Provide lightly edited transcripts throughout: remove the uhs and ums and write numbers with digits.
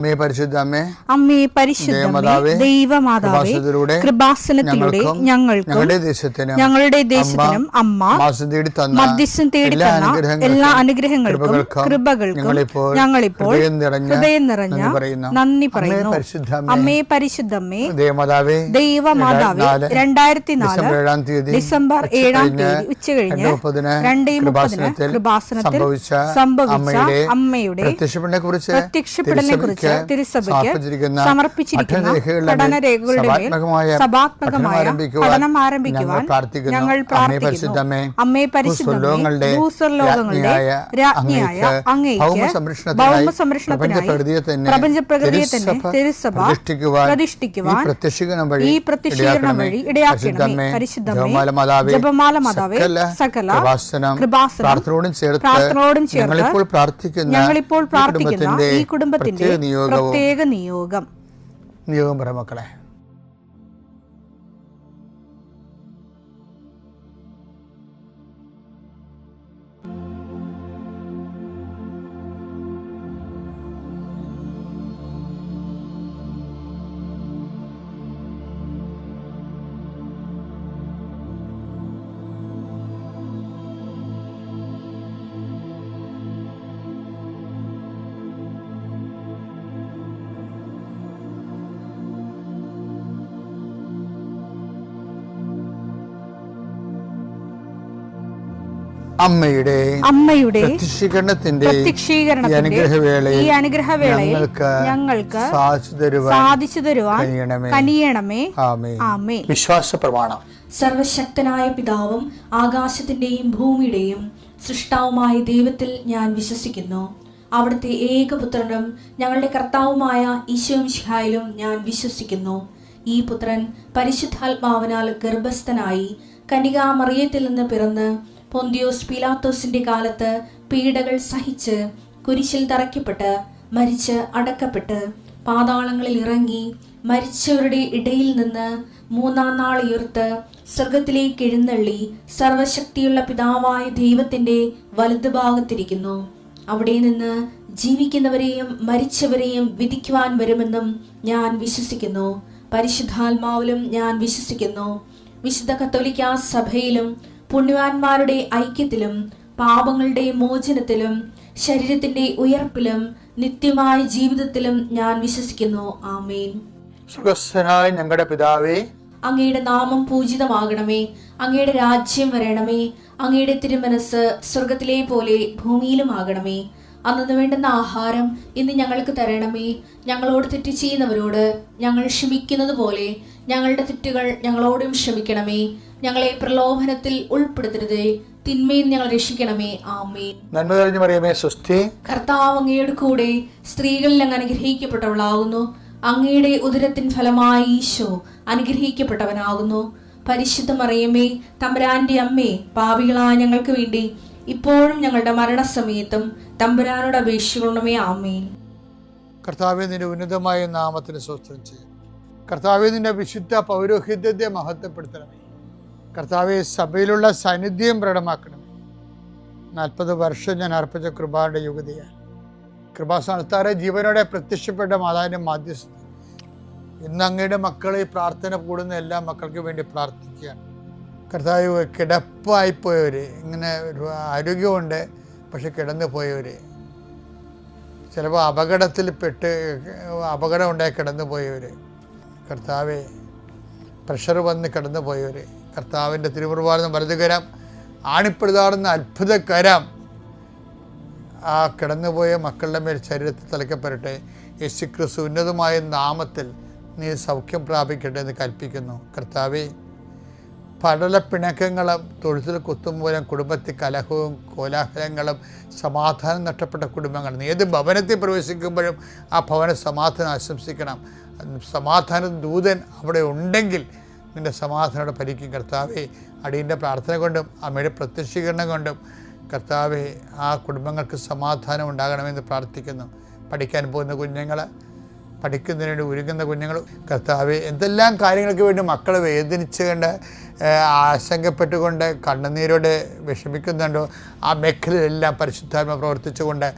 അമ്മേ പരിശുദ്ധമേ ദൈവമാതാവേ കൃപാസനത്തിലൂടെ ഞങ്ങളുടെ ദേശത്തിനും അമ്മ മധ്യസ്ഥം തേടി തന്ന എല്ലാ അനുഗ്രഹങ്ങൾക്കും കൃപകൾക്കും ഞങ്ങളിപ്പോൾ ഹൃദയം നിറഞ്ഞ നന്ദി പറയുന്നു. അമ്മേ പരിശുദ്ധമേ ദൈവമാതാവേ 2004 ഡിസംബർ 7 ഉച്ചകഴിഞ്ഞ് 2:30 കൃപാസനത്തിൽ സംഭവിച്ച അമ്മയുടെ പ്രത്യക്ഷപ്പെടലിനെ കുറിച്ച് തിരുസഭയ്ക്ക് സമർപ്പിച്ചിരിക്കുന്ന പഠനരേഖകളുടെ മേൽ സഭാത്മകമായ പഠനം ആരംഭിക്കുവാൻ ഞങ്ങൾ പ്രാർത്ഥിക്കുന്നു. അമ്മേ പരിശുദ്ധമേ ഭൂസ്വർലോകങ്ങളുടെ രാജ്ഞിയായ അങ്ങേയ്ക്ക് ഭൗമ സംരക്ഷണത്തിനായി പ്രപഞ്ചപ്രകൃതിയെ തന്നെ തിരുസഭ പ്രതിഷ്ഠിക്കുവാൻ ഈ പ്രത്യക്ഷീകരണം വഴി ഇടയാക്കണമേ. പരിശുദ്ധമേ ജപമാല മാതാവേ സകല കൃപാസനം പ്രാർത്ഥനയോടും ചേർത്ത് ഞങ്ങളിപ്പോൾ പ്രാർത്ഥിക്കുന്ന ഈ കുടുംബത്തിന്റെ പ്രത്യേക നിയോഗം പറ മക്കളെ. അമ്മയുടെ പ്രത്യക്ഷീകരണത്തിന്റെ ഈ അനുഗ്രഹവേളയിൽ ഞങ്ങൾക്ക് സാധിച്ചു തരുവാൻ കനിയണമേ. ആമേൻ. വിശ്വാസ പ്രമാണം. സർവശക്തനായ പിതാവും ആകാശത്തിന്റെയും ഭൂമിയുടെയും സൃഷ്ടാവുമായ ദൈവത്തിൽ ഞാൻ വിശ്വസിക്കുന്നു. അവിടുത്തെ ഏകപുത്രനും ഞങ്ങളുടെ കർത്താവുമായ ഈശോമിശിഹായിലും ഞാൻ വിശ്വസിക്കുന്നു. ഈ പുത്രൻ പരിശുദ്ധാത്മാവിനാൽ ഗർഭസ്ഥനായി കന്യകാമറിയത്തിൽ നിന്ന് പിറന്ന് പൊന്തിയോസ് പീലാത്തോസിന്റെ കാലത്ത് പീഡകൾ സഹിച്ച് കുരിശിൽ തറയ്ക്കപ്പെട്ട് മരിച്ച് അടക്കപ്പെട്ട് പാതാളങ്ങളിൽ ഇറങ്ങി മരിച്ചവരുടെ ഇടയിൽ നിന്ന് 3-ാം നാൾ ഉയർത്ത് സ്വർഗത്തിലേക്ക് എഴുന്നള്ളി സർവശക്തിയുള്ള പിതാവായ ദൈവത്തിന്റെ വലതുഭാഗത്തിരിക്കുന്നു. അവിടെ നിന്ന് ജീവിക്കുന്നവരെയും മരിച്ചവരെയും വിധിക്കുവാൻ വരുമെന്നും ഞാൻ വിശ്വസിക്കുന്നു. പരിശുദ്ധാത്മാവിലും ഞാൻ വിശ്വസിക്കുന്നു. വിശുദ്ധ കത്തോലിക്കാ സഭയിലും പുണ്യവാന്മാരുടെ ഐക്യത്തിലും പാപങ്ങളുടെ മോചനത്തിലും ശരീരത്തിന്റെ ഉയർപ്പിലും നിത്യമായ ജീവിതത്തിലും ഞാൻ വിശ്വസിക്കുന്നു. ആമേൻ. സുഖസ്ഥനായ ഞങ്ങളുടെ പിതാവേ, അങ്ങയുടെ നാമം പൂജിതമാകണമേ. അങ്ങയുടെ രാജ്യം വരണമേ. അങ്ങയുടെ തിരുമനസ് സ്വർഗത്തിലെ പോലെ ഭൂമിയിലും ആകണമേ. അന്നു വേണ്ടുന്ന ആഹാരം ഇന്ന് ഞങ്ങൾക്ക് തരണമേ. ഞങ്ങളോട് തെറ്റ് ചെയ്യുന്നവരോട് ഞങ്ങൾ ക്ഷമിക്കുന്നത് പോലെ ഞങ്ങളുടെ തെറ്റുകൾ ഞങ്ങളോടും ക്ഷമിക്കണമേ. ഞങ്ങളെ പ്രലോഭനത്തിൽ ഉൾപ്പെടുത്തരുതേ, തിന്മയിൽ ഞങ്ങൾ രക്ഷിക്കണമേ. ആമേൻ. നന്മ നിറഞ്ഞ മറിയമേ സ്വസ്തി, കർത്താവ് അങ്ങയുടെ കൂടെ സ്ത്രീകളിൽ അങ്ങ് അനുഗ്രഹിക്കപ്പെട്ടവളാകുന്നു. അങ്ങയുടെ ഉദരത്തിൻ ഫലമായി ഈശോ അനുഗ്രഹിക്കപ്പെട്ടവനാകുന്നു. പരിശുദ്ധ മറിയമേ തമ്പുരാന്റെ അമ്മേ, പാപികളായ ഞങ്ങൾക്ക് വേണ്ടി ഇപ്പോഴും ഞങ്ങളുടെ മരണസമയത്തും തമ്പുരാനോട് അപേക്ഷിക്കണമേ. ആമേൻ. കർത്താവേ, നിന്റെ ഉന്നതമായ നാമത്തിന് സ്തോത്രം ചെയ്യും. കർത്താവേ, നിന്റെ വിശുദ്ധ പൗരോഹിത്യത്തെ മഹത്വപ്പെടുത്തണമേ. കർത്താവെ, സഭയിലുള്ള സാന്നിധ്യം പ്രകടമാക്കണമേ. 40 വർഷം ഞാൻ അർപ്പിച്ച കൃപയുടെ യുഗതിയാണ്. കൃപാസ്ഥാനത്താറെ ജീവനോടെ പ്രത്യക്ഷപ്പെട്ട മാതാവിൻ്റെ മാധ്യസ്ഥ ഇന്ന് അങ്ങയുടെ മക്കളെ പ്രാർത്ഥന കൂടുന്ന എല്ലാ മക്കൾക്ക് വേണ്ടി പ്രാർത്ഥിക്കുകയാണ്. കർത്താവ്, കിടപ്പായിപ്പോയവർ, ഇങ്ങനെ ഒരു ആരോഗ്യമുണ്ട് പക്ഷെ കിടന്നു പോയവർ, ചിലപ്പോൾ അപകടം ഉണ്ടായി കിടന്നു പോയവർ, കർത്താവെ പ്രഷർ വന്ന് കിടന്നു പോയവർ, കർത്താവിൻ്റെ തിരുമുറുവാർന്ന വലതുകരം ആണിപ്പെടുതാടുന്ന അത്ഭുതകരം ആ കിടന്നുപോയ മക്കളുടെ മേൽ ശരീരത്തിൽ തലയ്ക്കപ്പെടട്ടെ. യേശുക്രിസ്തു ഉന്നതമായ നാമത്തിൽ നീ സൗഖ്യം പ്രാപിക്കട്ടെ എന്ന് കൽപ്പിക്കുന്നു. കർത്താവെ, പടല പിണക്കങ്ങളും തൊഴുത്തിൽ കുത്തുമൂലം കുടുംബത്തിൽ കലഹവും കോലാഹലങ്ങളും സമാധാനം നഷ്ടപ്പെട്ട കുടുംബങ്ങൾ, നീ ഏത് ഭവനത്തിൽ പ്രവേശിക്കുമ്പോഴും ആ ഭവന സമാധാനം ആശംസിക്കണം. സമാധാന ദൂതൻ അവിടെ ഉണ്ടെങ്കിൽ നിൻ്റെ സമാധാനോടെ ഭരിക്കും. കർത്താവെ, അടിയൻ്റെ പ്രാർത്ഥന കൊണ്ടും അമ്മയുടെ പ്രത്യക്ഷീകരണം കൊണ്ടും കർത്താവെ ആ കുടുംബങ്ങൾക്ക് സമാധാനം ഉണ്ടാകണമെന്ന് പ്രാർത്ഥിക്കുന്നു. പഠിക്കാൻ പോകുന്ന കുഞ്ഞുങ്ങൾ, പഠിക്കുന്നതിന് വേണ്ടി ഒരുങ്ങുന്ന കുഞ്ഞുങ്ങൾ, കർത്താവെ എന്തെല്ലാം കാര്യങ്ങൾക്ക് വേണ്ടി മക്കൾ വേദനിച്ചുകൊണ്ട് ആശങ്കപ്പെട്ടുകൊണ്ട് കണ്ണുനീരോടെ വിഷമിക്കുന്നുണ്ടോ ആ മേഖലയിലെല്ലാം പരിശുദ്ധാത്മ പ്രവർത്തിച്ചുകൊണ്ട്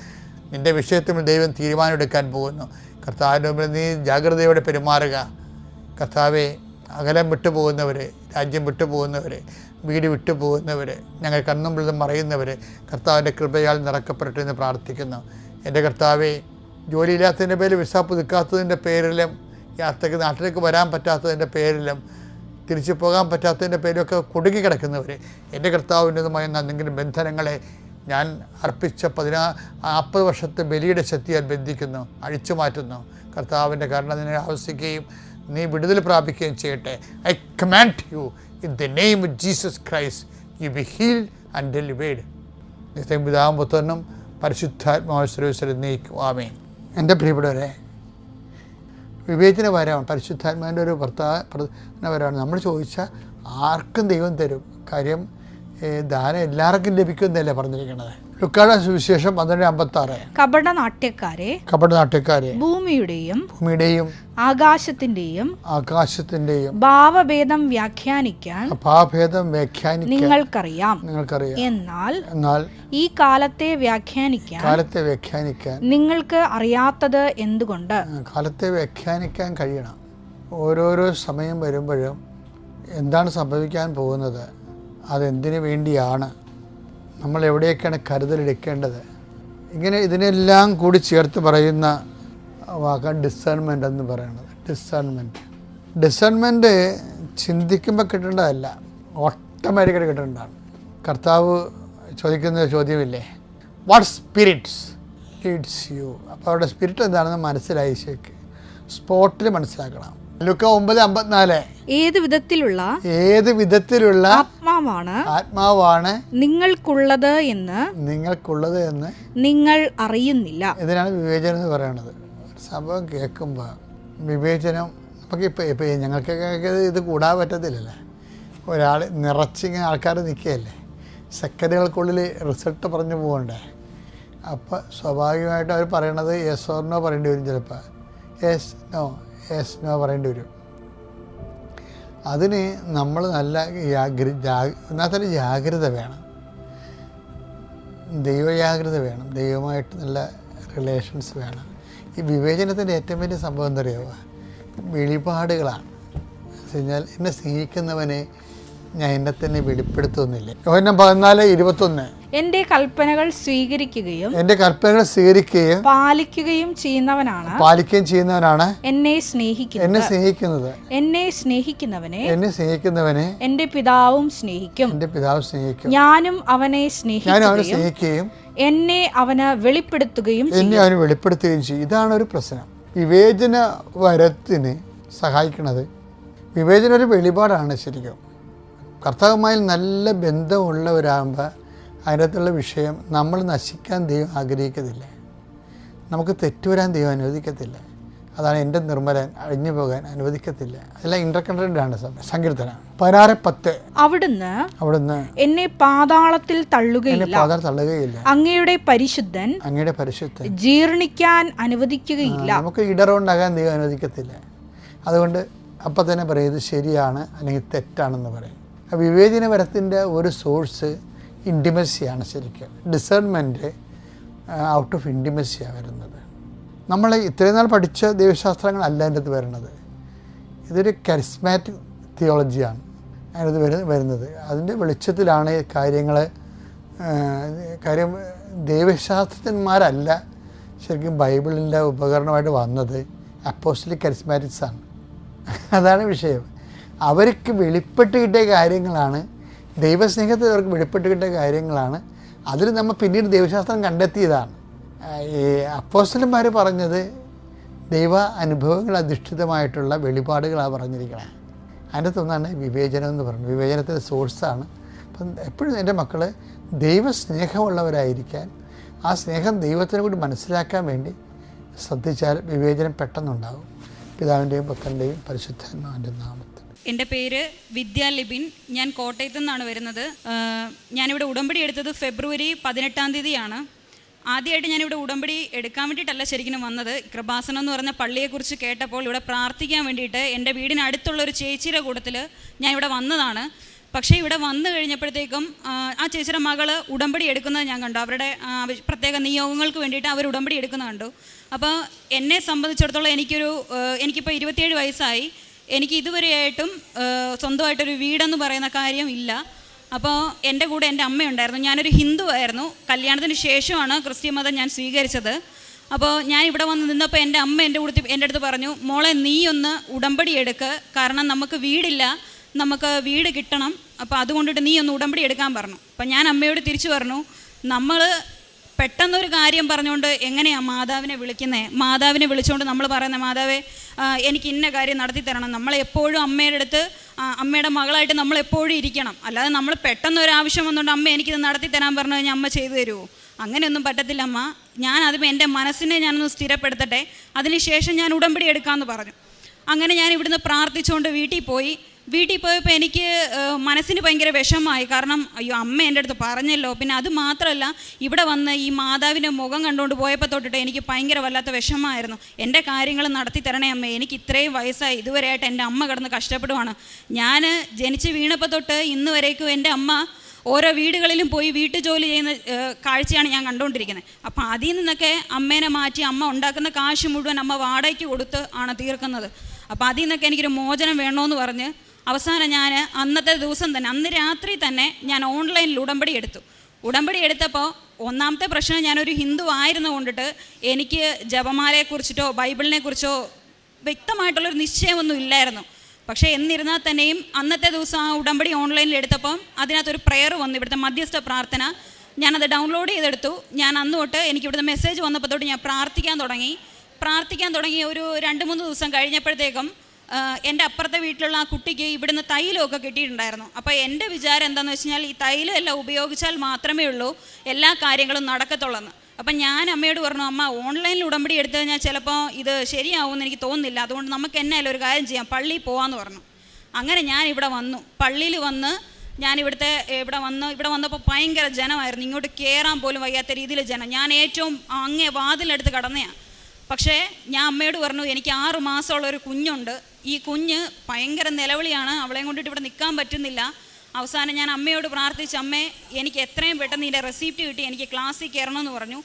നിൻ്റെ വിഷയത്തിൽ ദൈവം തീരുമാനമെടുക്കാൻ പോകുന്നു. കർത്താവിൻ്റെ മുമ്പിൽ നീ ജാഗ്രതയോടെ പെരുമാറുക. കർത്താവെ, അകലം വിട്ടുപോകുന്നവർ, രാജ്യം വിട്ടുപോകുന്നവർ, വീട് വിട്ടുപോകുന്നവർ, ഞങ്ങൾ കണ്ണുമ്പിൽ മറയുന്നവർ കർത്താവിൻ്റെ കൃപയാൽ നിറക്കപ്പെടട്ടെ എന്ന് പ്രാർത്ഥിക്കുന്നു. എൻ്റെ കർത്താവെ, ജോലിയില്ലാത്തതിൻ്റെ പേരിൽ വിസ പുതുക്കാത്തതിൻ്റെ പേരിലും, യാത്രയ്ക്ക് നാട്ടിലേക്ക് വരാൻ പറ്റാത്തതിൻ്റെ പേരിലും, തിരിച്ചു പോകാൻ പറ്റാത്തതിൻ്റെ പേരിലൊക്കെ കുടുങ്ങിക്കിടക്കുന്നവർ, എൻ്റെ കർത്താവിൻ്റെതുമായ എന്തെങ്കിലും ബന്ധനങ്ങളെ ഞാൻ അർപ്പിച്ച 40 വർഷത്തെ ബലിയുടെ ശക്തിയാൽ ബന്ധിക്കുന്നു, അഴിച്ചു മാറ്റുന്നു. കർത്താവിൻ്റെ കരുണ നിന്നെ ആവശ്യിക്കുകയും നീ വിടുതൽ പ്രാപിക്കുകയും ചെയ്യട്ടെ. I command you in the name of Jesus Christ, you be healed and delivered. നിത്യം പിതാവും പുത്രനും പരിശുദ്ധാത്മാവിൽ നയിക്കും. ആമേൻ. എൻ്റെ പ്രിയപ്പെട്ടവരെ, വിവേചന വരമാണ്, പരിശുദ്ധാത്മാവിൻ്റെ ഒരു പ്രധാന വരമാണ്. നമ്മൾ ചോദിച്ചാൽ ആർക്കും ദൈവം തരും. കാര്യം ദാനം എല്ലാവർക്കും ലഭിക്കുമെന്നല്ലേ പറഞ്ഞിരിക്കുന്നത്. ലുക്കായുടെ സുവിശേഷം 12:56. കപടനാട്യക്കാരെ ഭൂമിയുടെയും ആകാശത്തിന്റെയും ഭാവഭേദം വ്യാഖ്യാനിക്കാൻ നിങ്ങൾക്കറിയാം. എന്നാൽ ഈ കാലത്തെ വ്യാഖ്യാനിക്കാൻ നിങ്ങൾക്ക് അറിയാത്തത് എന്തുകൊണ്ട്? കാലത്തെ വ്യാഖ്യാനിക്കാൻ കഴിയണം. ഓരോരോ സമയം വരുമ്പോഴും എന്താണ് സംഭവിക്കാൻ പോകുന്നത്, അതെന്തിനു വേണ്ടിയാണ്, നമ്മൾ എവിടെയൊക്കെയാണ് കരുതലെടുക്കേണ്ടത്, ഇങ്ങനെ ഇതിനെല്ലാം കൂടി ചേർത്ത് പറയുന്ന വാക്കാണ് ഡിസേൺമെൻ്റ് എന്ന് പറയുന്നത്. ഡിസേൺമെൻറ്റ് ചിന്തിക്കുമ്പോൾ കിട്ടേണ്ടതല്ല, ഓട്ടോമാറ്റിക്കായിട്ട് കിട്ടേണ്ടതാണ്. കർത്താവ് ചോദിക്കുന്ന ചോദ്യമില്ലേ, വാട്ട് സ്പിരിറ്റ്സ് ലീഡ്സ് യു? അപ്പോൾ അവരുടെ സ്പിരിറ്റ് എന്താണെന്ന് മനസ്സിലായി, ശരിക്ക് സ്പോട്ടിൽ മനസ്സിലാക്കണം. ലുക്ക 9:54. ഏത് വിധത്തിലുള്ള ആത്മാവാണ് നിങ്ങൾക്കുള്ളത് എന്ന് നിങ്ങൾ അറിയുന്നില്ല. ഇതിനാണ് വിവേചനം എന്ന് പറയുന്നത്. സംഭവം കേൾക്കുമ്പോൾ വിവേചനം നമുക്കിപ്പോൾ ഞങ്ങൾക്കൊക്കെ ഇത് കൂടാൻ പറ്റത്തില്ലല്ലേ. ഒരാൾ നിറച്ചിങ്ങനെ ആൾക്കാർ നിൽക്കുകയല്ലേ, സെക്കൻഡുകൾക്കുള്ളിൽ റിസൾട്ട് പറഞ്ഞു പോകണ്ടേ. അപ്പോൾ സ്വാഭാവികമായിട്ട് അവർ പറയണത് യെസ് ഓർ നോ പറയേണ്ടി വരും. ചിലപ്പോൾ യെസ് നോ പറയേണ്ടി വരും. അതിന് നമ്മൾ നല്ല ഒന്നാമത്തെ ജാഗ്രത വേണം, ദൈവജാഗ്രത വേണം, ദൈവമായിട്ട് നല്ല റിലേഷൻസ് വേണം. ഈ വിവേചനത്തിൻ്റെ ഏറ്റവും വലിയ സംഭവം എന്താ പറയുക, വെളിപാടുകളാണ്. എന്ന് വെച്ചാൽ എന്നെ സ്നേഹിക്കുന്നവനെ ഞാൻ എന്നെ തന്നെ വെളിപ്പെടുത്തുന്നില്ല. യോഹന്നാൻ 14:21. എൻ്റെ കൽപ്പനകൾ സ്വീകരിക്കുകയും പാലിക്കുകയും ചെയ്യുന്നവനാണ് എന്നെ സ്നേഹിക്കുന്നത്. എന്നെ സ്നേഹിക്കുന്നവനെ എൻ്റെ പിതാവും സ്നേഹിക്കും. ഞാനും അവനെ സ്നേഹിക്കുകയും എന്നെ അവന് വെളിപ്പെടുത്തുകയും ചെയ്യും. ഇതാണ് ഒരു പ്രശ്നം. വിവേചന വരത്തിന് സഹായിക്കുന്നത് വിവേചന ഒരു വെളിപാടാണ്. ശരിക്കും കർത്താവുമായി നല്ല ബന്ധമുള്ളവരാകുമ്പോൾ അതിനകത്തുള്ള വിഷയം നമ്മൾ നശിക്കാൻ ദൈവം ആഗ്രഹിക്കത്തില്ല, നമുക്ക് തെറ്റുവരാൻ ദൈവം അനുവദിക്കത്തില്ല. അതാണ് എൻ്റെ നിർമ്മലൻ അഴിഞ്ഞു പോകാൻ അനുവദിക്കത്തില്ല. അതെല്ലാം ഇന്റർകണക്റ്റഡാണ്. സങ്കീർത്തനം 16:10. അവിടുന്ന് എന്നെ പാതാളത്തിൽ തള്ളുകയില്ല, അങ്ങയുടെ പരിശുദ്ധൻ ജീർണിക്കാൻ അനുവദിക്കുകയില്ല. നമുക്ക് ഇടറുണ്ടാകാൻ ദൈവം അനുവദിക്കത്തില്ല. അതുകൊണ്ട് അപ്പം തന്നെ പറയും ഇത് ശരിയാണ് അല്ലെങ്കിൽ തെറ്റാണെന്ന് പറയും. വിവേചനപരത്തിൻ്റെ ഒരു സോഴ്സ് ഇൻറ്റിമസിയാണ്. ശരിക്കും ഡിസേൺമെൻറ്റ് ഔട്ട് ഓഫ് ഇൻറ്റിമസിയാണ് വരുന്നത്. നമ്മൾ ഇത്രയും നാൾ പഠിച്ച ദൈവശാസ്ത്രങ്ങളല്ല അതിൻ്റെ അകത്ത് വരുന്നത്. ഇതൊരു കരിസ്മാറ്റിക് തിയോളജിയാണ് അതിനകത്ത് വരുന്നത്. അതിൻ്റെ വെളിച്ചത്തിലാണ് കാര്യം ദൈവശാസ്ത്രജ്ഞന്മാരല്ല ശരിക്കും ബൈബിളിൻ്റെ ഉപകരണമായിട്ട് വന്നത്, അപ്പോസ്റ്റലിക് കരിസ്മാറ്റിക്സാണ്. അതാണ് വിഷയം. അവർക്ക് വെളിപ്പെട്ട് കിട്ടിയ കാര്യങ്ങളാണ്, ദൈവസ്നേഹത്തിൽ അവർക്ക് വെളിപ്പെട്ട് കിട്ടിയ കാര്യങ്ങളാണ്. അതിൽ നമ്മൾ പിന്നീട് ദൈവശാസ്ത്രം കണ്ടെത്തിയതാണ്. ഈ അപ്പോസ്റ്റലന്മാർ പറഞ്ഞത് ദൈവ അനുഭവങ്ങൾ അധിഷ്ഠിതമായിട്ടുള്ള വെളിപാടുകളാണ് പറഞ്ഞിരിക്കുന്നത്. അതിൻ്റെ ഒന്നാണ് വിവേചനം എന്ന് പറയുന്നത്. വിവേചനത്തിൻ്റെ സോഴ്സാണ്. അപ്പം എപ്പോഴും എൻ്റെ മക്കൾ ദൈവസ്നേഹമുള്ളവരായിരിക്കാൻ, ആ സ്നേഹം ദൈവത്തിനെ കൂടി മനസ്സിലാക്കാൻ വേണ്ടി ശ്രദ്ധിച്ചാൽ വിവേചനം പെട്ടെന്നുണ്ടാകും. പിതാവിൻ്റെയും പുത്രൻ്റെയും പരിശുദ്ധാത്മാവിൻ്റെ നാമത്തിൽ. എൻ്റെ പേര് വിദ്യ ലിബിൻ. ഞാൻ കോട്ടയത്തു നിന്നാണ് വരുന്നത്. ഞാനിവിടെ ഉടമ്പടി എടുത്തത് ഫെബ്രുവരി 18 ആദ്യമായിട്ട് ഞാനിവിടെ ഉടമ്പടി എടുക്കാൻ വേണ്ടിയിട്ടല്ല ശരിക്കും വന്നത്. കൃപാസനം എന്ന് പറഞ്ഞ പള്ളിയെക്കുറിച്ച് കേട്ടപ്പോൾ ഇവിടെ പ്രാർത്ഥിക്കാൻ വേണ്ടിയിട്ട് എൻ്റെ വീടിനടുത്തുള്ള ഒരു ചേച്ചിയുടെ കൂട്ടത്തിൽ ഞാൻ ഇവിടെ വന്നതാണ്. പക്ഷേ ഇവിടെ വന്നു കഴിഞ്ഞപ്പോഴത്തേക്കും ആ ചേച്ചിയുടെ മകള് ഉടമ്പടി എടുക്കുന്നത് ഞാൻ കണ്ടു. അവരുടെ പ്രത്യേക നിയോഗങ്ങൾക്ക് വേണ്ടിയിട്ട് അവർ ഉടമ്പടി എടുക്കുന്നത് കണ്ടു. അപ്പോൾ എന്നെ സംബന്ധിച്ചിടത്തോളം എനിക്കിപ്പോൾ 27 വയസ്സായി. എനിക്ക് ഇതുവരെയായിട്ടും സ്വന്തമായിട്ടൊരു വീടെന്ന് പറയുന്ന കാര്യം ഇല്ല. അപ്പോൾ എൻ്റെ കൂടെ എൻ്റെ അമ്മയുണ്ടായിരുന്നു. ഞാനൊരു ഹിന്ദു ആയിരുന്നു. കല്യാണത്തിന് ശേഷമാണ് ക്രിസ്ത്യൻ മതം ഞാൻ സ്വീകരിച്ചത്. അപ്പോൾ ഞാൻ ഇവിടെ വന്ന് നിന്നപ്പോൾ എൻ്റെ അമ്മ എൻ്റെ അടുത്ത് പറഞ്ഞു, മോളെ നീ ഒന്ന് ഉടമ്പടി എടുക്ക്, കാരണം നമുക്ക് വീടില്ല, നമുക്ക് വീട് കിട്ടണം, അപ്പോൾ അതുകൊണ്ടിട്ട് നീ ഒന്ന് ഉടമ്പടി എടുക്കാൻ പറഞ്ഞു. അപ്പം ഞാൻ അമ്മയോട് തിരിച്ചു പറഞ്ഞു, നമ്മൾ പെട്ടെന്നൊരു കാര്യം പറഞ്ഞുകൊണ്ട് എങ്ങനെയാണ് മാതാവിനെ വിളിക്കുന്നത്? മാതാവിനെ വിളിച്ചുകൊണ്ട് നമ്മൾ പറയുന്നത്, മാതാവേ എനിക്ക് ഇന്ന കാര്യം നടത്തി തരണം. നമ്മളെപ്പോഴും അമ്മയുടെ അടുത്ത് അമ്മയുടെ മകളായിട്ട് നമ്മളെപ്പോഴും ഇരിക്കണം. അല്ലാതെ നമ്മൾ പെട്ടെന്നൊരാവശ്യം വന്നുകൊണ്ട് അമ്മ എനിക്കിത് നടത്തി തരാൻ പറഞ്ഞു കഴിഞ്ഞാൽ അമ്മ ചെയ്തു തരുമോ? അങ്ങനെയൊന്നും പറ്റത്തില്ല അമ്മ. ഞാൻ അതും എൻ്റെ മനസ്സിനെ ഞാനൊന്ന് സ്ഥിരപ്പെടുത്തട്ടെ, അതിനുശേഷം ഞാൻ ഉടമ്പടി എടുക്കാമെന്ന് പറഞ്ഞു. അങ്ങനെ ഞാൻ ഇവിടുന്ന് പ്രാർത്ഥിച്ചുകൊണ്ട് വീട്ടിൽ പോയപ്പോൾ എനിക്ക് മനസ്സിന് ഭയങ്കര വിഷമമായി. കാരണം അയ്യോ അമ്മ എൻ്റെ അടുത്ത് പറഞ്ഞല്ലോ. പിന്നെ അത് മാത്രമല്ല, ഇവിടെ വന്ന് ഈ മാതാവിൻ്റെ മുഖം കണ്ടുകൊണ്ട് പോയപ്പോൾ തൊട്ടിട്ട് എനിക്ക് ഭയങ്കര വല്ലാത്ത വിഷമമായിരുന്നു. എൻ്റെ കാര്യങ്ങൾ നടത്തി തരണേ അമ്മ, എനിക്ക് ഇത്രയും വയസ്സായി, ഇതുവരെയായിട്ട് എൻ്റെ അമ്മ കിടന്ന് കഷ്ടപ്പെടുവാണ്. ഞാൻ ജനിച്ച് വീണപ്പോൾ തൊട്ട് ഇന്ന് വരേക്കും എൻ്റെ അമ്മ ഓരോ വീടുകളിലും പോയി വീട്ടുജോലി ചെയ്യുന്ന കാഴ്ചയാണ് ഞാൻ കണ്ടുകൊണ്ടിരിക്കുന്നത്. അപ്പം അതിൽ നിന്നൊക്കെ അമ്മേനെ മാറ്റി അമ്മ ഉണ്ടാക്കുന്ന കാശ് മുഴുവൻ അമ്മ വാടകയ്ക്ക് കൊടുത്ത് ആണ് തീർക്കുന്നത്. അപ്പോൾ അതിൽ നിന്നൊക്കെ എനിക്കൊരു മോചനം വേണമെന്ന് പറഞ്ഞ് അവസാനം ഞാൻ അന്നത്തെ ദിവസം തന്നെ, അന്ന് രാത്രി തന്നെ ഞാൻ ഓൺലൈനിൽ ഉടമ്പടി എടുത്തപ്പോൾ ഒന്നാമത്തെ പ്രശ്നം, ഞാനൊരു ഹിന്ദു ആയിരുന്നു കൊണ്ടിട്ട് എനിക്ക് ജപമാലയെക്കുറിച്ചിട്ടോ ബൈബിളിനെ കുറിച്ചോ വ്യക്തമായിട്ടുള്ളൊരു നിശ്ചയമൊന്നും ഇല്ലായിരുന്നു. പക്ഷേ എന്നിരുന്നാൽ തന്നെയും അന്നത്തെ ദിവസം ആ ഉടമ്പടി ഓൺലൈനിൽ എടുത്തപ്പം അതിനകത്തൊരു പ്രെയർ വന്നു, ഇവിടുത്തെ മധ്യസ്ഥ പ്രാർത്ഥന. ഞാനത് ഡൗൺലോഡ് ചെയ്തെടുത്തു. ഞാൻ അന്ന് തൊട്ട് എനിക്ക് ഇവിടുത്തെ മെസ്സേജ് വന്നപ്പോൾ തൊട്ട് ഞാൻ പ്രാർത്ഥിക്കാൻ തുടങ്ങി. ഒരു 2-3 ദിവസം കഴിഞ്ഞപ്പോഴത്തേക്കും എൻ്റെ അപ്പുറത്തെ വീട്ടിലുള്ള ആ കുട്ടിക്ക് ഇവിടുന്ന് തൈലമൊക്കെ കിട്ടിയിട്ടുണ്ടായിരുന്നു. അപ്പോൾ എൻ്റെ വിചാരം എന്താണെന്ന് വെച്ച് കഴിഞ്ഞാൽ, ഈ തൈലം എല്ലാം ഉപയോഗിച്ചാൽ മാത്രമേ ഉള്ളൂ എല്ലാ കാര്യങ്ങളും നടക്കത്തുള്ളെന്ന്. അപ്പം ഞാൻ അമ്മയോട് പറഞ്ഞു, അമ്മ ഓൺലൈനിൽ ഉടമ്പടി എടുത്തു കഴിഞ്ഞാൽ ചിലപ്പോൾ ഇത് ശരിയാവുമെന്ന് എനിക്ക് തോന്നുന്നില്ല, അതുകൊണ്ട് നമുക്ക് എന്നായാലും ഒരു കാര്യം ചെയ്യാം, പള്ളിയിൽ പോകാമെന്ന് പറഞ്ഞു. അങ്ങനെ ഞാൻ ഇവിടെ വന്നു. പള്ളിയിൽ വന്ന് ഞാൻ ഇവിടെ വന്നപ്പോൾ ഭയങ്കര ജനമായിരുന്നു. ഇങ്ങോട്ട് കയറാൻ പോലും വയ്യാത്ത രീതിയിൽ ജനം. ഞാൻ ഏറ്റവും അങ്ങേ വാതിലെടുത്ത് കടന്നതാണ്. പക്ഷേ ഞാൻ അമ്മയോട് പറഞ്ഞു, എനിക്ക് 6 മാസമുള്ളൊരു കുഞ്ഞുണ്ട്. ഈ കുഞ്ഞ് ഭയങ്കര നിലവിളിയാണ്, അവളെയും കൊണ്ടിട്ട് ഇവിടെ നിൽക്കാൻ പറ്റുന്നില്ല. അവസാനം ഞാൻ അമ്മയോട് പ്രാർത്ഥിച്ച്, അമ്മേ എനിക്ക് എത്രയും പെട്ടെന്ന് ഇതിൻ്റെ റെസിപ്റ്റ് കിട്ടി എനിക്ക് ക്ലാസ്സിൽ കയറണമെന്ന് പറഞ്ഞു.